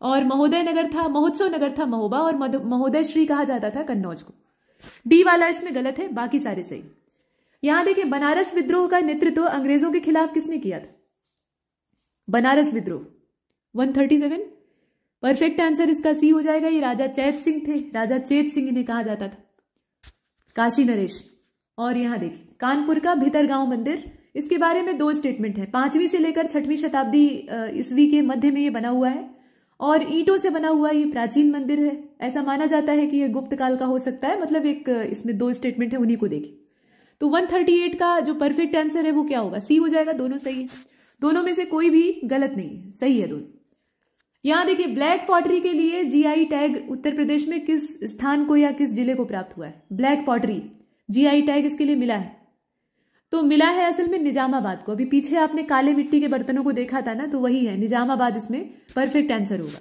और महोदय नगर था, महोत्सव नगर था महोबा, और महोदय श्री कहा जाता था कन्नौज को। डी वाला इसमें गलत है, बाकी सारे सही। यहां देखिए, बनारस विद्रोह का नेतृत्व अंग्रेजों के खिलाफ किसने किया था? बनारस विद्रोह 137। परफेक्ट आंसर इसका सी हो जाएगा। ये राजा चैत सिंह थे, राजा चेत सिंह इन्हें कहा जाता था। काशी नरेश। और यहां देखिए, कानपुर का भितरगांव मंदिर, इसके बारे में 2 स्टेटमेंट है। 5वीं से लेकर 6वीं शताब्दी ईस्वी के मध्य में ये बना हुआ है, और ईंटों से बना हुआ ये प्राचीन मंदिर है। ऐसा माना जाता है कि ये गुप्त काल का हो सकता है। मतलब एक इसमें 2 स्टेटमेंट है, उन्हीं को देखिए। तो 138 का जो परफेक्ट आंसर है वो क्या होगा? सी हो जाएगा। दोनों सही है, दोनों में से कोई भी गलत नहीं है, सही है दोनों। यहां देखिए, ब्लैक पॉटरी के लिए जीआई टैग उत्तर प्रदेश में किस स्थान को या किस जिले को प्राप्त हुआ है? ब्लैक पॉटरी जीआई टैग इसके लिए मिला है, तो मिला है असल में निजामाबाद को। अभी पीछे आपने काले मिट्टी के बर्तनों को देखा था ना, तो वही है निजामाबाद, इसमें परफेक्ट आंसर होगा।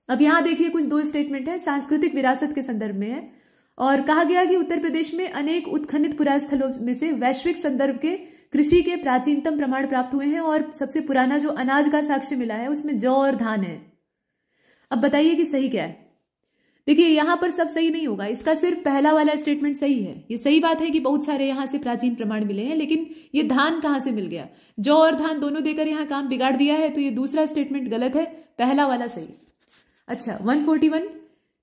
अब यहां देखिए, कुछ 2 स्टेटमेंट है, सांस्कृतिक विरासत के संदर्भ में है, और कहा गया कि उत्तर प्रदेश में अनेक उत्खनित पुरास्थलों में से वैश्विक संदर्भ के कृषि के प्राचीनतम प्रमाण प्राप्त हुए हैं, और सबसे पुराना जो अनाज का साक्ष्य मिला है उसमें जौ और धान है। अब बताइए कि सही क्या है? देखिए, यहां पर सब सही नहीं होगा, इसका सिर्फ पहला वाला स्टेटमेंट सही है। ये सही बात है कि बहुत सारे यहां से प्राचीन प्रमाण मिले हैं, लेकिन ये धान कहां से मिल गया? जौ और धान दोनों देकर यहां काम बिगाड़ दिया है, तो ये दूसरा स्टेटमेंट गलत है, पहला वाला सही। अच्छा, 141।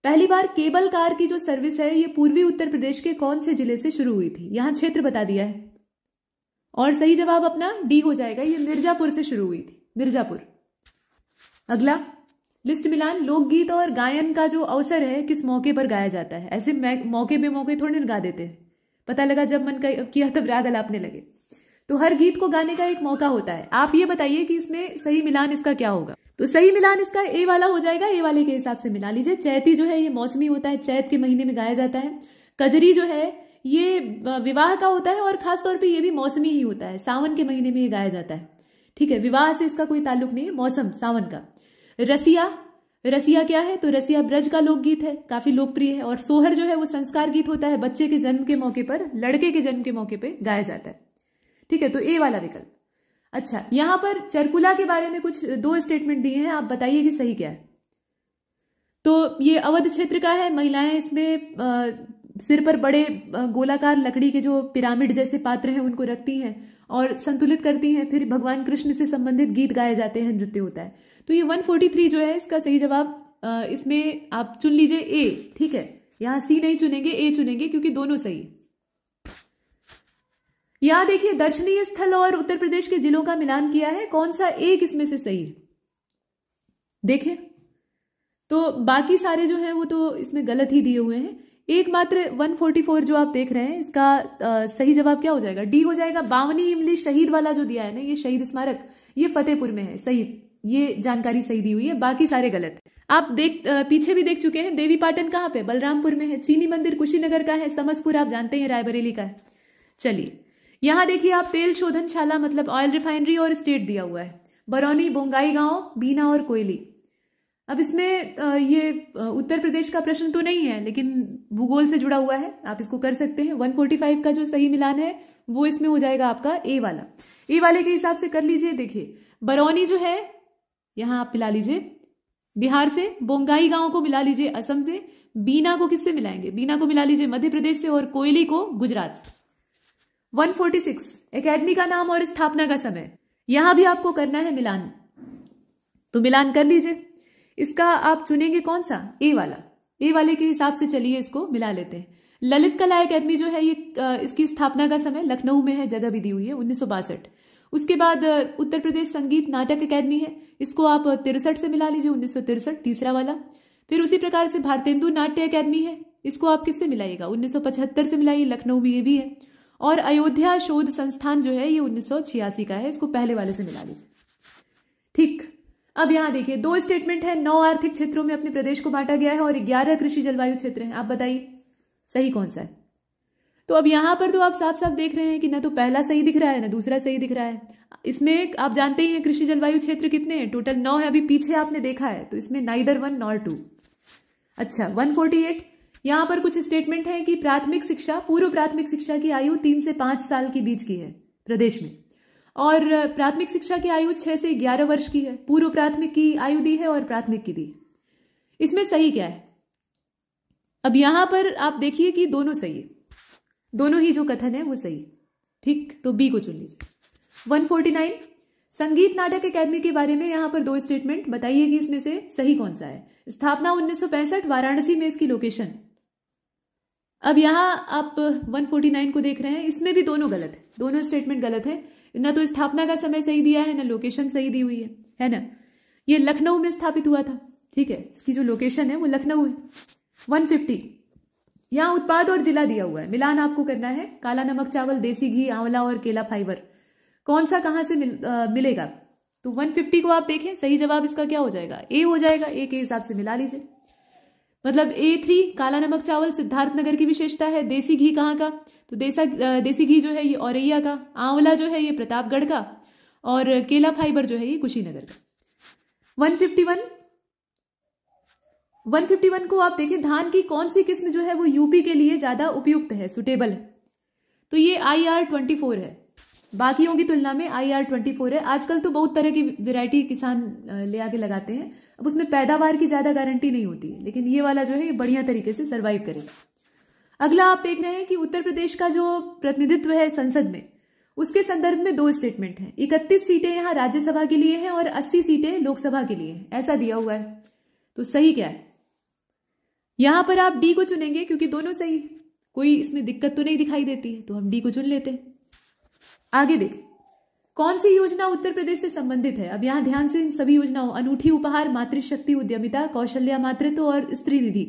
पहली बार केबल कार की जो सर्विस है ये पूर्वी उत्तर प्रदेश के कौन से जिले से शुरू हुई थी? यहां क्षेत्र बता दिया है, और सही जवाब अपना डी हो जाएगा। ये मिर्जापुर से शुरू हुई थी, मिर्जापुर। अगला, लिस्ट मिलान। लोकगीत और गायन का जो अवसर है किस मौके पर गाया जाता है? ऐसे मौके में मौके थोड़े गा देते हैं, पता लगा जब मन किया तब राग अलापने लगे। तो हर गीत को गाने का एक मौका होता है। आप ये बताइए कि इसमें सही मिलान इसका क्या होगा? तो सही मिलान इसका ए वाला हो जाएगा। ए वाले के हिसाब से मिला लीजिए। चैती जो है ये मौसमी होता है, चैत के महीने में गाया जाता है। कजरी जो है ये विवाह का होता है, और खासतौर पर यह भी मौसमी ही होता है, सावन के महीने में ये गाया जाता है। ठीक है, विवाह से इसका कोई ताल्लुक नहीं है, मौसम सावन का। रसिया, रसिया क्या है? तो रसिया ब्रज का लोकगीत है, काफी लोकप्रिय है। और सोहर जो है वो संस्कार गीत होता है, बच्चे के जन्म के मौके पर, लड़के के जन्म के मौके पर गाया जाता है। ठीक है, तो ए वाला विकल्प। अच्छा, यहां पर चरकुला के बारे में कुछ 2 स्टेटमेंट दिए हैं, आप बताइए कि सही क्या है। तो ये अवध क्षेत्र का है। महिलाएं इसमें सिर पर बड़े गोलाकार लकड़ी के जो पिरामिड जैसे पात्र हैं उनको रखती हैं और संतुलित करती हैं, फिर भगवान कृष्ण से संबंधित गीत गाए जाते हैं, नृत्य होता है। तो ये 143 जो है इसका सही जवाब इसमें आप चुन लीजिए ए। ठीक है, यहां सी नहीं चुनेंगे, ए चुनेंगे, क्योंकि दोनों सही। यहां देखिए, दर्शनीय स्थल और उत्तर प्रदेश के जिलों का मिलान किया है, कौन सा एक इसमें से सही है? देखिए, तो बाकी सारे जो हैं वो तो इसमें गलत ही दिए हुए हैं। एकमात्र 144 जो आप देख रहे हैं इसका सही जवाब क्या हो जाएगा? डी हो जाएगा। बावनी इमली शहीद वाला जो दिया है ना, ये शहीद स्मारक, ये फतेहपुर में है, सही, ये जानकारी सही दी हुई है, बाकी सारे गलत। आप पीछे भी देख चुके हैं। देवी पाटन कहाँ पे? बलरामपुर में है। चीनी मंदिर कुशीनगर का है। समसपुर आप जानते हैं रायबरेली का है। चलिए, यहां देखिए, आप तेल शोधनशाला मतलब ऑयल रिफाइनरी और स्टेट दिया हुआ है। बरौनी, बोंगाई गांव, बीना और कोयली। अब इसमें ये उत्तर प्रदेश का प्रश्न तो नहीं है, लेकिन भूगोल से जुड़ा हुआ है, आप इसको कर सकते हैं। 145 का जो सही मिलान है वो इसमें हो जाएगा आपका ए वाला। ए वाले के हिसाब से कर लीजिए। देखिए, बरौनी जो है यहां आप मिला लीजिए बिहार से, बोंगाई गांव को मिला लीजिए असम से, बीना को किससे मिलाएंगे? बीना को मिला लीजिए मध्य प्रदेश से, और कोयली को गुजरात से। 146 एकेडमी का नाम और स्थापना का समय, यहां भी आपको करना है मिलान, तो मिलान कर लीजिए। इसका आप चुनेंगे कौन सा? ए वाला। ए वाले के हिसाब से चलिए इसको मिला लेते हैं। ललित कला एकेडमी जो है ये इसकी स्थापना का समय लखनऊ में है, जगह भी दी हुई है 1962। उसके बाद उत्तर प्रदेश संगीत नाटक एकेडमी है, इसको आप 63 से मिला लीजिए, 1963 तीसरा वाला। फिर उसी प्रकार से भारतेंदु नाट्य एकेडमी है, इसको आप किससे मिलाइएगा? 1975 से मिलाइए, लखनऊ में ये भी है। और अयोध्या शोध संस्थान जो है ये 1986 का है, इसको पहले वाले से मिला लीजिए। ठीक, अब यहां देखिए 2 स्टेटमेंट है। 9 आर्थिक क्षेत्रों में अपने प्रदेश को बांटा गया है और 11 कृषि जलवायु क्षेत्र हैं। आप बताइए सही कौन सा है? तो अब यहां पर तो आप साफ साफ देख रहे हैं कि ना तो पहला सही दिख रहा है ना दूसरा सही दिख रहा है। इसमें आप जानते ही हैं कृषि जलवायु क्षेत्र कितने हैं? टोटल 9 है, अभी पीछे आपने देखा है, तो इसमें नाइदर 1 नॉर 2। अच्छा, 148 यहां पर कुछ स्टेटमेंट है कि प्राथमिक शिक्षा, पूर्व प्राथमिक शिक्षा की आयु 3 से 5 साल के बीच की है प्रदेश में, और प्राथमिक शिक्षा की आयु 6 से 11 वर्ष की है, पूर्व प्राथमिक की आयु दी है और प्राथमिक की दी है। इसमें सही क्या है? अब यहां पर आप देखिए कि दोनों सही है, दोनों ही जो कथन है वो सही, ठीक, तो बी को चुन लीजिए। 149 संगीत नाटक अकादमी के बारे में यहां पर 2 स्टेटमेंट बताइए कि इसमें से सही कौन सा है। स्थापना 1965, वाराणसी में इसकी लोकेशन। अब यहां आप 149 को देख रहे हैं, इसमें भी दोनों गलत है, दोनों स्टेटमेंट गलत है। ना तो स्थापना का समय सही दिया है, ना लोकेशन सही दी हुई है ना। ये लखनऊ में स्थापित हुआ था, ठीक है, इसकी जो लोकेशन है वो लखनऊ है। 150 यहां उत्पाद और जिला दिया हुआ है, मिलान आपको करना है। काला नमक चावल, देसी घी, आंवला और केला फाइबर, कौन सा कहां से मिलेगा? तो 150 को आप देखें, सही जवाब इसका क्या हो जाएगा? ए हो जाएगा। ए के हिसाब से मिला लीजिए, मतलब A3 काला नमक चावल सिद्धार्थनगर की विशेषता है। देसी घी कहाँ का? तो देसी घी जो है ये औरैया का, आंवला जो है ये प्रतापगढ़ का, और केला फाइबर जो है ये कुशीनगर का। 151 को आप देखें, धान की कौन सी किस्म जो है वो यूपी के लिए ज्यादा उपयुक्त है, सुटेबल है? तो ये IR24 है, बाकियों की तुलना में IR24 है। आजकल तो बहुत तरह की वैरायटी किसान ले आके लगाते हैं, अब उसमें पैदावार की ज्यादा गारंटी नहीं होती है, लेकिन ये वाला जो है ये बढ़िया तरीके से सर्वाइव करेगा। अगला आप देख रहे हैं कि उत्तर प्रदेश का जो प्रतिनिधित्व है संसद में, उसके संदर्भ में 2 स्टेटमेंट हैं। 31 सीटें यहाँ राज्यसभा के लिए हैं और 80 सीटें लोकसभा के लिए हैं, ऐसा दिया हुआ है। तो सही क्या है? यहां पर आप डी को चुनेंगे क्योंकि दोनों सही है, कोई इसमें दिक्कत तो नहीं दिखाई देती है, तो हम डी को चुन लेते हैं। आगे देखें, कौन सी योजना उत्तर प्रदेश से संबंधित है? अब यहां ध्यान से इन सभी योजनाओं, अनूठी उपहार, मातृशक्ति उद्यमिता, कौशल्या मातृत्व और स्त्री निधि,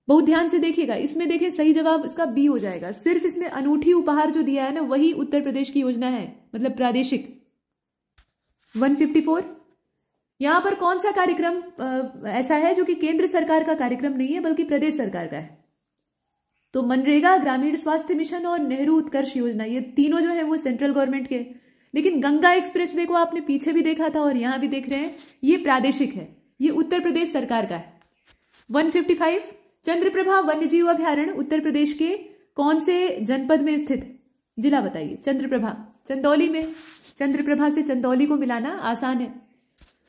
बहुत ध्यान से देखिएगा। इसमें देखें, सही जवाब इसका बी हो जाएगा। सिर्फ इसमें अनूठी उपहार जो दिया है ना, वही उत्तर प्रदेश की योजना है, मतलब प्रादेशिक। 154 यहां पर कौन सा कार्यक्रम ऐसा है जो कि केंद्र सरकार का कार्यक्रम नहीं है बल्कि प्रदेश सरकार का है? तो मनरेगा, ग्रामीण स्वास्थ्य मिशन और नेहरू उत्कर्ष योजना, ये तीनों जो है वो सेंट्रल गवर्नमेंट के। लेकिन गंगा एक्सप्रेसवे को आपने पीछे भी देखा था और यहां भी देख रहे हैं, ये प्रादेशिक है, ये उत्तर प्रदेश सरकार का है। 155 चंद्रप्रभा वन्यजीव अभ्यारण्य उत्तर प्रदेश के कौन से जनपद में स्थित है? जिला बताइए। चंद्रप्रभा चंदौली में, चंद्रप्रभा से चंदौली को मिलाना आसान है।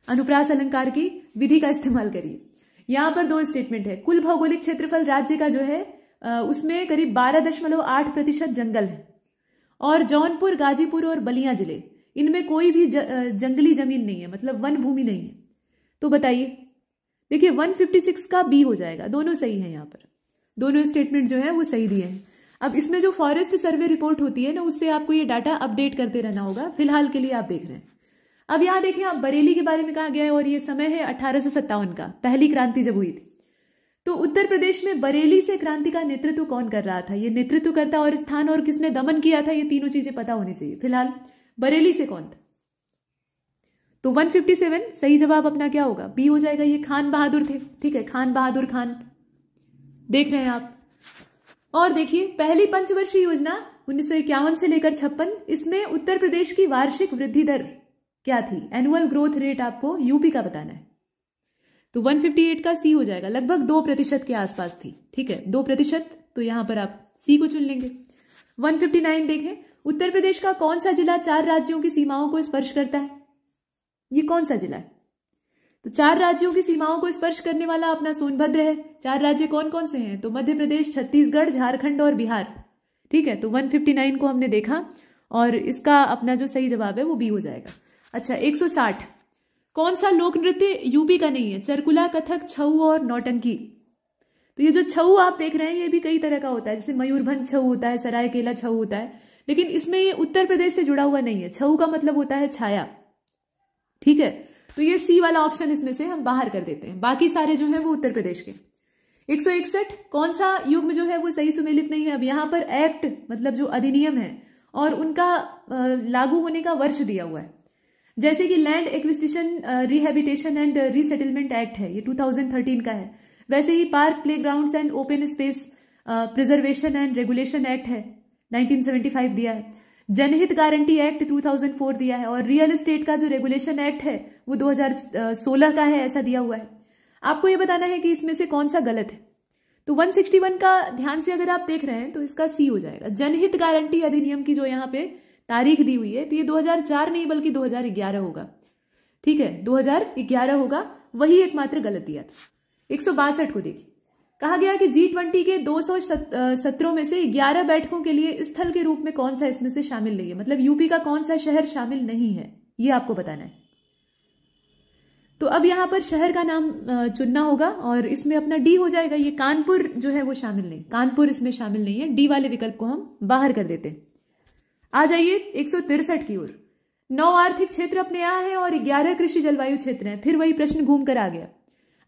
अनुप्रास अलंकार की विधि का इस्तेमाल करिए। यहां पर 2 स्टेटमेंट है। कुल भौगोलिक क्षेत्रफल राज्य का जो है उसमें करीब 12.8% जंगल है, और जौनपुर, गाजीपुर और बलिया जिले, इनमें कोई भी जंगली जमीन नहीं है, मतलब वन भूमि नहीं है। तो बताइए, देखिए 156 का बी हो जाएगा, दोनों सही है। यहाँ पर दोनों स्टेटमेंट जो है वो सही दिए हैं। अब इसमें जो फॉरेस्ट सर्वे रिपोर्ट होती है ना, उससे आपको ये डाटा अपडेट करते रहना होगा, फिलहाल के लिए आप देख रहे हैं। अब यहाँ देखिए, आप बरेली के बारे में कहा गया है और ये समय है 1857 का, पहली क्रांति जब हुई थी। तो उत्तर प्रदेश में बरेली से क्रांति का नेतृत्व कौन कर रहा था? ये नेतृत्वकर्ता और स्थान और किसने दमन किया था, ये तीनों चीजें पता होनी चाहिए। फिलहाल बरेली से कौन था? तो 157 सही जवाब अपना क्या होगा? बी हो जाएगा, ये खान बहादुर थे, ठीक है, खान बहादुर खान, देख रहे हैं आप। और देखिए, पहली पंचवर्षीय योजना 1951 से लेकर 56, इसमें उत्तर प्रदेश की वार्षिक वृद्धि दर क्या थी? एनुअल ग्रोथ रेट आपको यूपी का बताना है। तो 158 का सी हो जाएगा, लगभग 2% के आसपास थी, ठीक है, 2%, तो यहां पर आप सी को चुन लेंगे। 159 देखें, उत्तर प्रदेश का कौन सा जिला 4 राज्यों की सीमाओं को स्पर्श करता है? ये कौन सा जिला है? तो 4 राज्यों की सीमाओं को स्पर्श करने वाला अपना सोनभद्र है। 4 राज्य कौन कौन से हैं? तो मध्य प्रदेश, छत्तीसगढ़, झारखंड और बिहार, ठीक है। तो 159 को हमने देखा और इसका अपना जो सही जवाब है वो बी हो जाएगा। अच्छा, 160 कौन सा लोक नृत्य यूपी का नहीं है? चरकुला, कथक, छऊ और नौटंकी। तो ये जो छऊ आप देख रहे हैं ये भी कई तरह का होता है, जैसे मयूरभंज छऊ होता है, सरायकेला छऊ होता है, लेकिन इसमें ये उत्तर प्रदेश से जुड़ा हुआ नहीं है। छऊ का मतलब होता है छाया, ठीक है। तो ये सी वाला ऑप्शन इसमें से हम बाहर कर देते हैं, बाकी सारे जो है वो उत्तर प्रदेश के। 161 कौन सा युग्म जो है वो सही सुमेलित नहीं है? अब यहाँ पर एक्ट मतलब जो अधिनियम है और उनका लागू होने का वर्ष दिया हुआ है, जैसे कि land acquisition rehabilitation and resettlement act है, ये 2013 का है। वैसे ही park, playgrounds and open space preservation and regulation act है, 1975 दिया है। जनहित गारंटी एक्ट 2004 दिया है, और रियल एस्टेट का जो रेगुलेशन एक्ट है वो 2016 का है, ऐसा दिया हुआ है। आपको ये बताना है कि इसमें से कौन सा गलत है। तो 161 का ध्यान से अगर आप देख रहे हैं तो इसका सी हो जाएगा। जनहित गारंटी अधिनियम की जो यहाँ पे तारीख दी हुई है तो ये 2004 नहीं बल्कि 2011 होगा। ठीक है, 2011 होगा, वही एकमात्र गलत दिया था। 162 को देखिए, कहा गया कि G20 के 200 सत्रों में से 11 बैठकों के लिए स्थल के रूप में कौन सा इसमें से शामिल नहीं है, मतलब यूपी का कौन सा शहर शामिल नहीं है, ये आपको बताना है। तो अब यहां पर शहर का नाम चुनना होगा और इसमें अपना डी हो जाएगा। ये कानपुर जो है वो शामिल नहीं, कानपुर इसमें शामिल नहीं है, डी वाले विकल्प को हम बाहर कर देते हैं। आ जाइए 163 की ओर। 9 आर्थिक क्षेत्र अपने यहाँ है और 11 कृषि जलवायु क्षेत्र हैं। फिर वही प्रश्न घूम कर आ गया।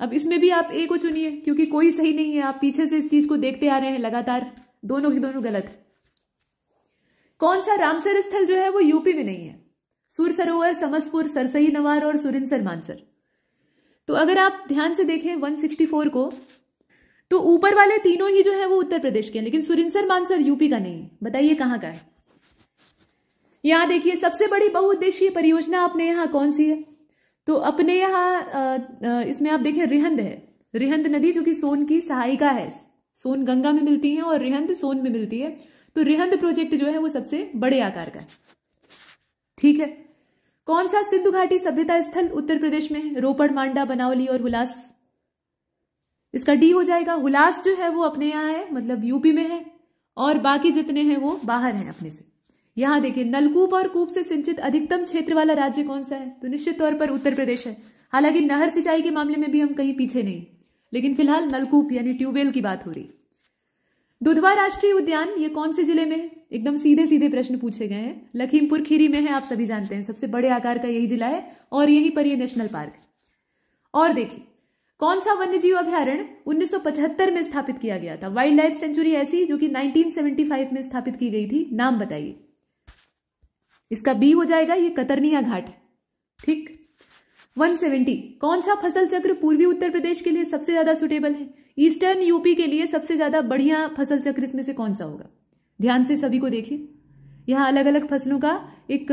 अब इसमें भी आप ए को चुनिए क्योंकि कोई सही नहीं है, आप पीछे से इस चीज को देखते आ रहे हैं लगातार, दोनों की दोनों गलत है। कौन सा रामसर स्थल जो है वो यूपी में नहीं है? सुर सरोवर, समसपुर, सरसई नवार और सुरिनसर मानसर। तो अगर आप ध्यान से देखें 164 को, तो ऊपर वाले तीनों ही जो है वो उत्तर प्रदेश के हैं, लेकिन सुरिनसर मानसर यूपी का नहीं है। बताइए कहां का है? यहां देखिए, सबसे बड़ी बहुउद्देशीय परियोजना अपने यहां कौन सी है? तो अपने यहां इसमें आप देखें रिहंद है, रिहंद नदी जो कि सोन की सहायिका है, सोन गंगा में मिलती है और रिहंद सोन में मिलती है। तो रिहंद प्रोजेक्ट जो है वो सबसे बड़े आकार का है। ठीक है, कौन सा सिंधु घाटी सभ्यता स्थल उत्तर प्रदेश में है? रोपड़, मांडा, बनावली और हुलास। इसका डी हो जाएगा। हुलास जो है वो अपने यहाँ है, मतलब यूपी में है, और बाकी जितने हैं वो बाहर हैं अपने से। यहां देखिए, नलकूप और कूप से सिंचित अधिकतम क्षेत्र वाला राज्य कौन सा है? तो निश्चित तौर पर उत्तर प्रदेश है। हालांकि नहर सिंचाई के मामले में भी हम कहीं पीछे नहीं, लेकिन फिलहाल नलकूप यानी ट्यूबवेल की बात हो रही। दुधवा राष्ट्रीय उद्यान ये कौन से जिले में है? एकदम सीधे सीधे प्रश्न पूछे गए हैं। लखीमपुर खीरी में है, आप सभी जानते हैं, सबसे बड़े आकार का यही जिला है और यहीं पर ये नेशनल पार्क है। और देखिए, कौन सा वन्यजीव अभ्यारण्य 1975 में स्थापित किया गया था? वाइल्ड लाइफ सेंचुरी ऐसी जो कि 1975 में स्थापित की गई थी, नाम बताइए। इसका बी हो जाएगा, ये कतरनिया घाट है। ठीक। 170, कौन सा फसल चक्र पूर्वी उत्तर प्रदेश के लिए सबसे ज्यादा सुटेबल है? ईस्टर्न यूपी के लिए सबसे ज्यादा बढ़िया फसल चक्र इसमें से कौन सा होगा? ध्यान से सभी को देखिए, यहां अलग अलग फसलों का एक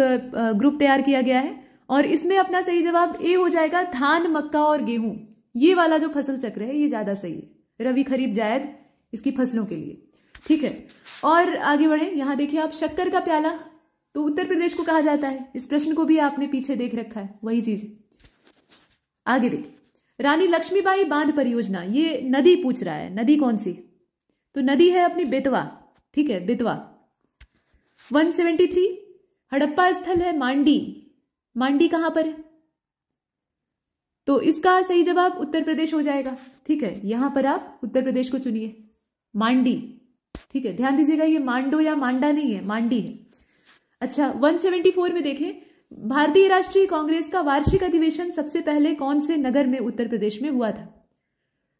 ग्रुप तैयार किया गया है और इसमें अपना सही जवाब ए हो जाएगा, धान, मक्का और गेहूं। ये वाला जो फसल चक्र है ये ज्यादा सही है, रबी, खरीफ, जायद इसकी फसलों के लिए। ठीक है, और आगे बढ़े। यहां देखिए आप, शक्कर का प्याला तो उत्तर प्रदेश को कहा जाता है। इस प्रश्न को भी आपने पीछे देख रखा है, वही चीज। आगे देखिए, रानी लक्ष्मीबाई बांध परियोजना, ये नदी पूछ रहा है, नदी कौन सी? तो नदी है अपनी बेतवा। ठीक है, बेतवा। 173, हड़प्पा स्थल है मांडी। मांडी कहां पर है? तो इसका सही जवाब उत्तर प्रदेश हो जाएगा। ठीक है, यहां पर आप उत्तर प्रदेश को चुनिए, मांडी। ठीक है, ध्यान दीजिएगा, ये मांडो या मांडा नहीं है, मांडी है। अच्छा, 174 में देखें, भारतीय राष्ट्रीय कांग्रेस का वार्षिक अधिवेशन सबसे पहले कौन से नगर में उत्तर प्रदेश में हुआ था?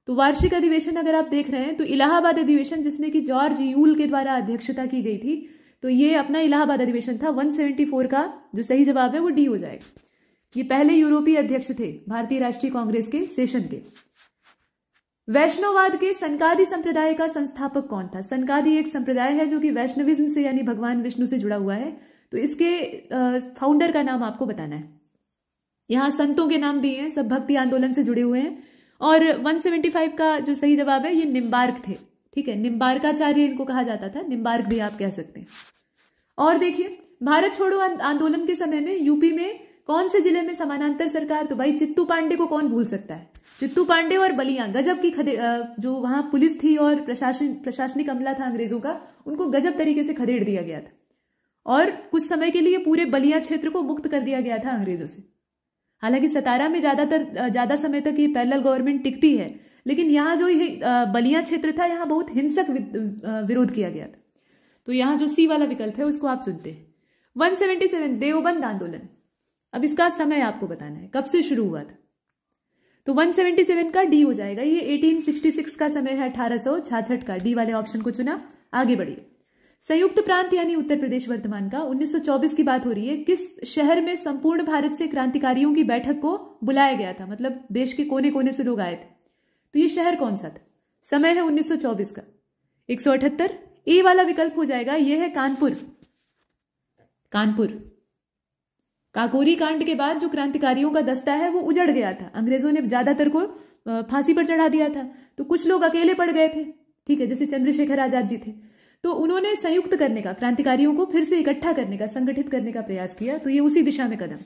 तो वार्षिक अधिवेशन अगर आप देख रहे हैं तो इलाहाबाद अधिवेशन, जिसमें कि जॉर्ज यूल के द्वारा अध्यक्षता की गई थी, तो ये अपना इलाहाबाद अधिवेशन था। 174 का जो सही जवाब है वो डी हो जाएगा। ये पहले यूरोपीय अध्यक्ष थे भारतीय राष्ट्रीय कांग्रेस के सेशन के। वैष्णववाद के सनकादि संप्रदाय का संस्थापक कौन था? सनकादि एक संप्रदाय है जो कि वैष्णविज्म से यानी भगवान विष्णु से जुड़ा हुआ है। तो इसके फाउंडर का नाम आपको बताना है। यहां संतों के नाम दिए हैं, सब भक्ति आंदोलन से जुड़े हुए हैं। और 175 का जो सही जवाब है ये निम्बार्क थे। ठीक है, निम्बार्काचार्य इनको कहा जाता था, निम्बार्क भी आप कह सकते हैं। और देखिए, भारत छोड़ो आंदोलन के समय में यूपी में कौन से जिले में समानांतर सरकार? तो भाई चित्तू पांडे को कौन भूल सकता है? चित्तू पांडे और बलियां, गजब की जो वहां पुलिस थी और प्रशासनिक अमला था अंग्रेजों का, उनको गजब तरीके से खदेड़ दिया गया था और कुछ समय के लिए पूरे बलिया क्षेत्र को मुक्त कर दिया गया था अंग्रेजों से। हालांकि सतारा में ज्यादा समय तक ये पैरेलल गवर्नमेंट टिकती है, लेकिन यहाँ जो ये बलिया क्षेत्र था, यहाँ बहुत हिंसक विरोध किया गया था। तो यहाँ जो सी वाला विकल्प है उसको आप चुनते हैं। 177, देवबंद आंदोलन। अब इसका समय आपको बताना है, कब से शुरू हुआ था? तो 177 का डी हो जाएगा। ये 1866 का समय है, 1866 का। डी वाले ऑप्शन को चुना। आगे बढ़िए। संयुक्त प्रांत यानी उत्तर प्रदेश वर्तमान का 1924 की बात हो रही है। किस शहर में संपूर्ण भारत से क्रांतिकारियों की बैठक को बुलाया गया था? मतलब देश के कोने कोने से लोग आए थे। तो ये शहर कौन सा था? समय है 1924 का। 178, ए वाला विकल्प हो जाएगा। यह है कानपुर। कानपुर। काकोरी कांड के बाद जो क्रांतिकारियों का दस्ता है वो उजड़ गया था। अंग्रेजों ने ज्यादातर को फांसी पर चढ़ा दिया था, तो कुछ लोग अकेले पड़ गए थे। ठीक है, जैसे चंद्रशेखर आजाद जी थे। तो उन्होंने संयुक्त करने का, क्रांतिकारियों को फिर से इकट्ठा करने का, संगठित करने का प्रयास किया। तो ये उसी दिशा में कदम।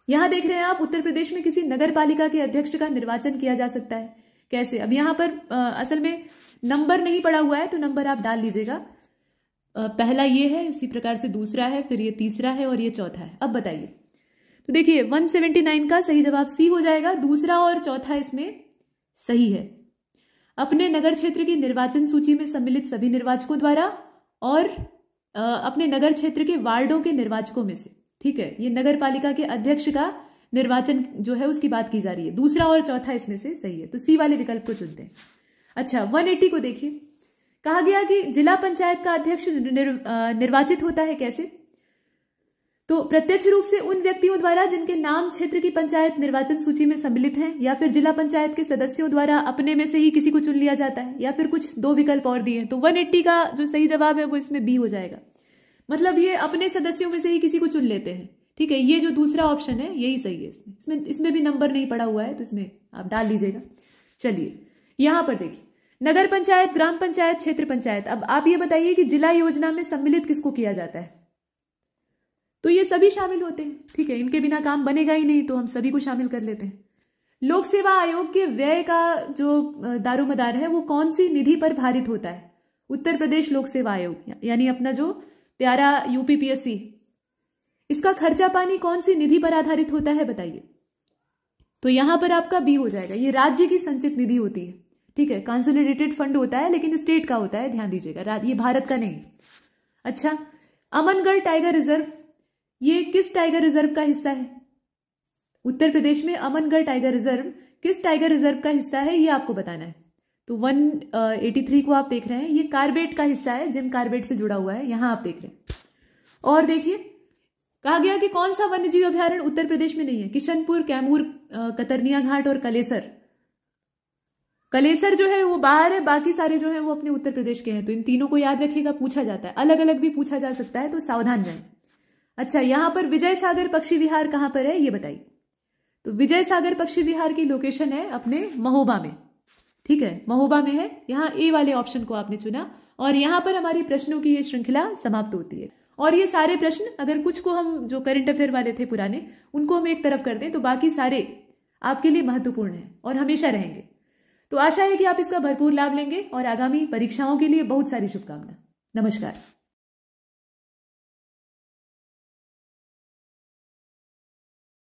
यहां देख रहे हैं आप, उत्तर प्रदेश में किसी नगर पालिका के अध्यक्ष का निर्वाचन किया जा सकता है। कैसे? अब यहां पर असल में नंबर नहीं पड़ा हुआ है, तो नंबर आप डाल लीजिएगा। पहला ये है, इसी प्रकार से दूसरा है, फिर ये तीसरा है और ये चौथा है। अब बताइए, तो देखिए 179 का सही जवाब सी हो जाएगा। दूसरा और चौथा इसमें सही है। अपने नगर क्षेत्र की निर्वाचन सूची में सम्मिलित सभी निर्वाचकों द्वारा और अपने नगर क्षेत्र के वार्डों के निर्वाचकों में से, ठीक है, ये नगर पालिका के अध्यक्ष का निर्वाचन जो है उसकी बात की जा रही है। दूसरा और चौथा इसमें से सही है, तो सी वाले विकल्प को चुनते हैं। अच्छा, 180 को देखिए, कहा गया कि जिला पंचायत का अध्यक्ष निर्वाचित होता है। कैसे? तो प्रत्यक्ष रूप से उन व्यक्तियों द्वारा जिनके नाम क्षेत्र की पंचायत निर्वाचन सूची में सम्मिलित हैं, या फिर जिला पंचायत के सदस्यों द्वारा अपने में से ही किसी को चुन लिया जाता है, या फिर कुछ दो विकल्प और दिए। तो 180 का जो सही जवाब है वो इसमें बी हो जाएगा। मतलब ये अपने सदस्यों में से ही किसी को चुन लेते हैं, ठीक है। ये जो दूसरा ऑप्शन है यही सही है। इसमें भी नंबर नहीं पड़ा हुआ है, तो इसमें आप डाल लीजिएगा। चलिए यहां पर देखिए, नगर पंचायत, ग्राम पंचायत, क्षेत्र पंचायत। अब आप ये बताइए कि जिला योजना में सम्मिलित किसको किया जाता है? तो ये सभी शामिल होते हैं, ठीक है। इनके बिना काम बनेगा ही नहीं, तो हम सभी को शामिल कर लेते हैं। लोक सेवा आयोग के व्यय का जो दारोमदार है वो कौन सी निधि पर भारित होता है? उत्तर प्रदेश लोक सेवा आयोग, यानी अपना जो प्यारा यूपीपीएससी, इसका खर्चा पानी कौन सी निधि पर आधारित होता है बताइए? तो यहां पर आपका बी हो जाएगा। ये राज्य की संचित निधि होती है, ठीक है। कंसोलिडेटेड फंड होता है, लेकिन स्टेट का होता है, ध्यान दीजिएगा, ये भारत का नहीं। अच्छा, अमनगढ़ टाइगर रिजर्व, ये किस टाइगर रिजर्व का हिस्सा है? उत्तर प्रदेश में अमनगढ़ टाइगर रिजर्व किस टाइगर रिजर्व का हिस्सा है, ये आपको बताना है। तो 183 को आप देख रहे हैं, ये कार्बेट का हिस्सा है, जिम कार्बेट से जुड़ा हुआ है, यहां आप देख रहे हैं। और देखिए, कहा गया कि कौन सा वन्यजीव अभ्यारण्य उत्तर प्रदेश में नहीं है? किशनपुर, कैमूर, कतरनिया घाट और कलेसर। कलेसर जो है वो बाहर है, बाकी सारे जो है वो अपने उत्तर प्रदेश के हैं। तो इन तीनों को याद रखिएगा, पूछा जाता है, अलग अलग भी पूछा जा सकता है, तो सावधान रहें। अच्छा, यहां पर विजय सागर पक्षी विहार कहां पर है ये बताइए? तो विजय सागर पक्षी विहार की लोकेशन है अपने महोबा में, ठीक है, महोबा में है। यहाँ ए वाले ऑप्शन को आपने चुना, और यहां पर हमारी प्रश्नों की ये श्रृंखला समाप्त होती है। और ये सारे प्रश्न, अगर कुछ को हम जो करंट अफेयर वाले थे पुराने, उनको हम एक तरफ कर दें, तो बाकी सारे आपके लिए महत्वपूर्ण हैं और हमेशा रहेंगे। तो आशा है कि आप इसका भरपूर लाभ लेंगे, और आगामी परीक्षाओं के लिए बहुत सारी शुभकामनाएं। नमस्कार।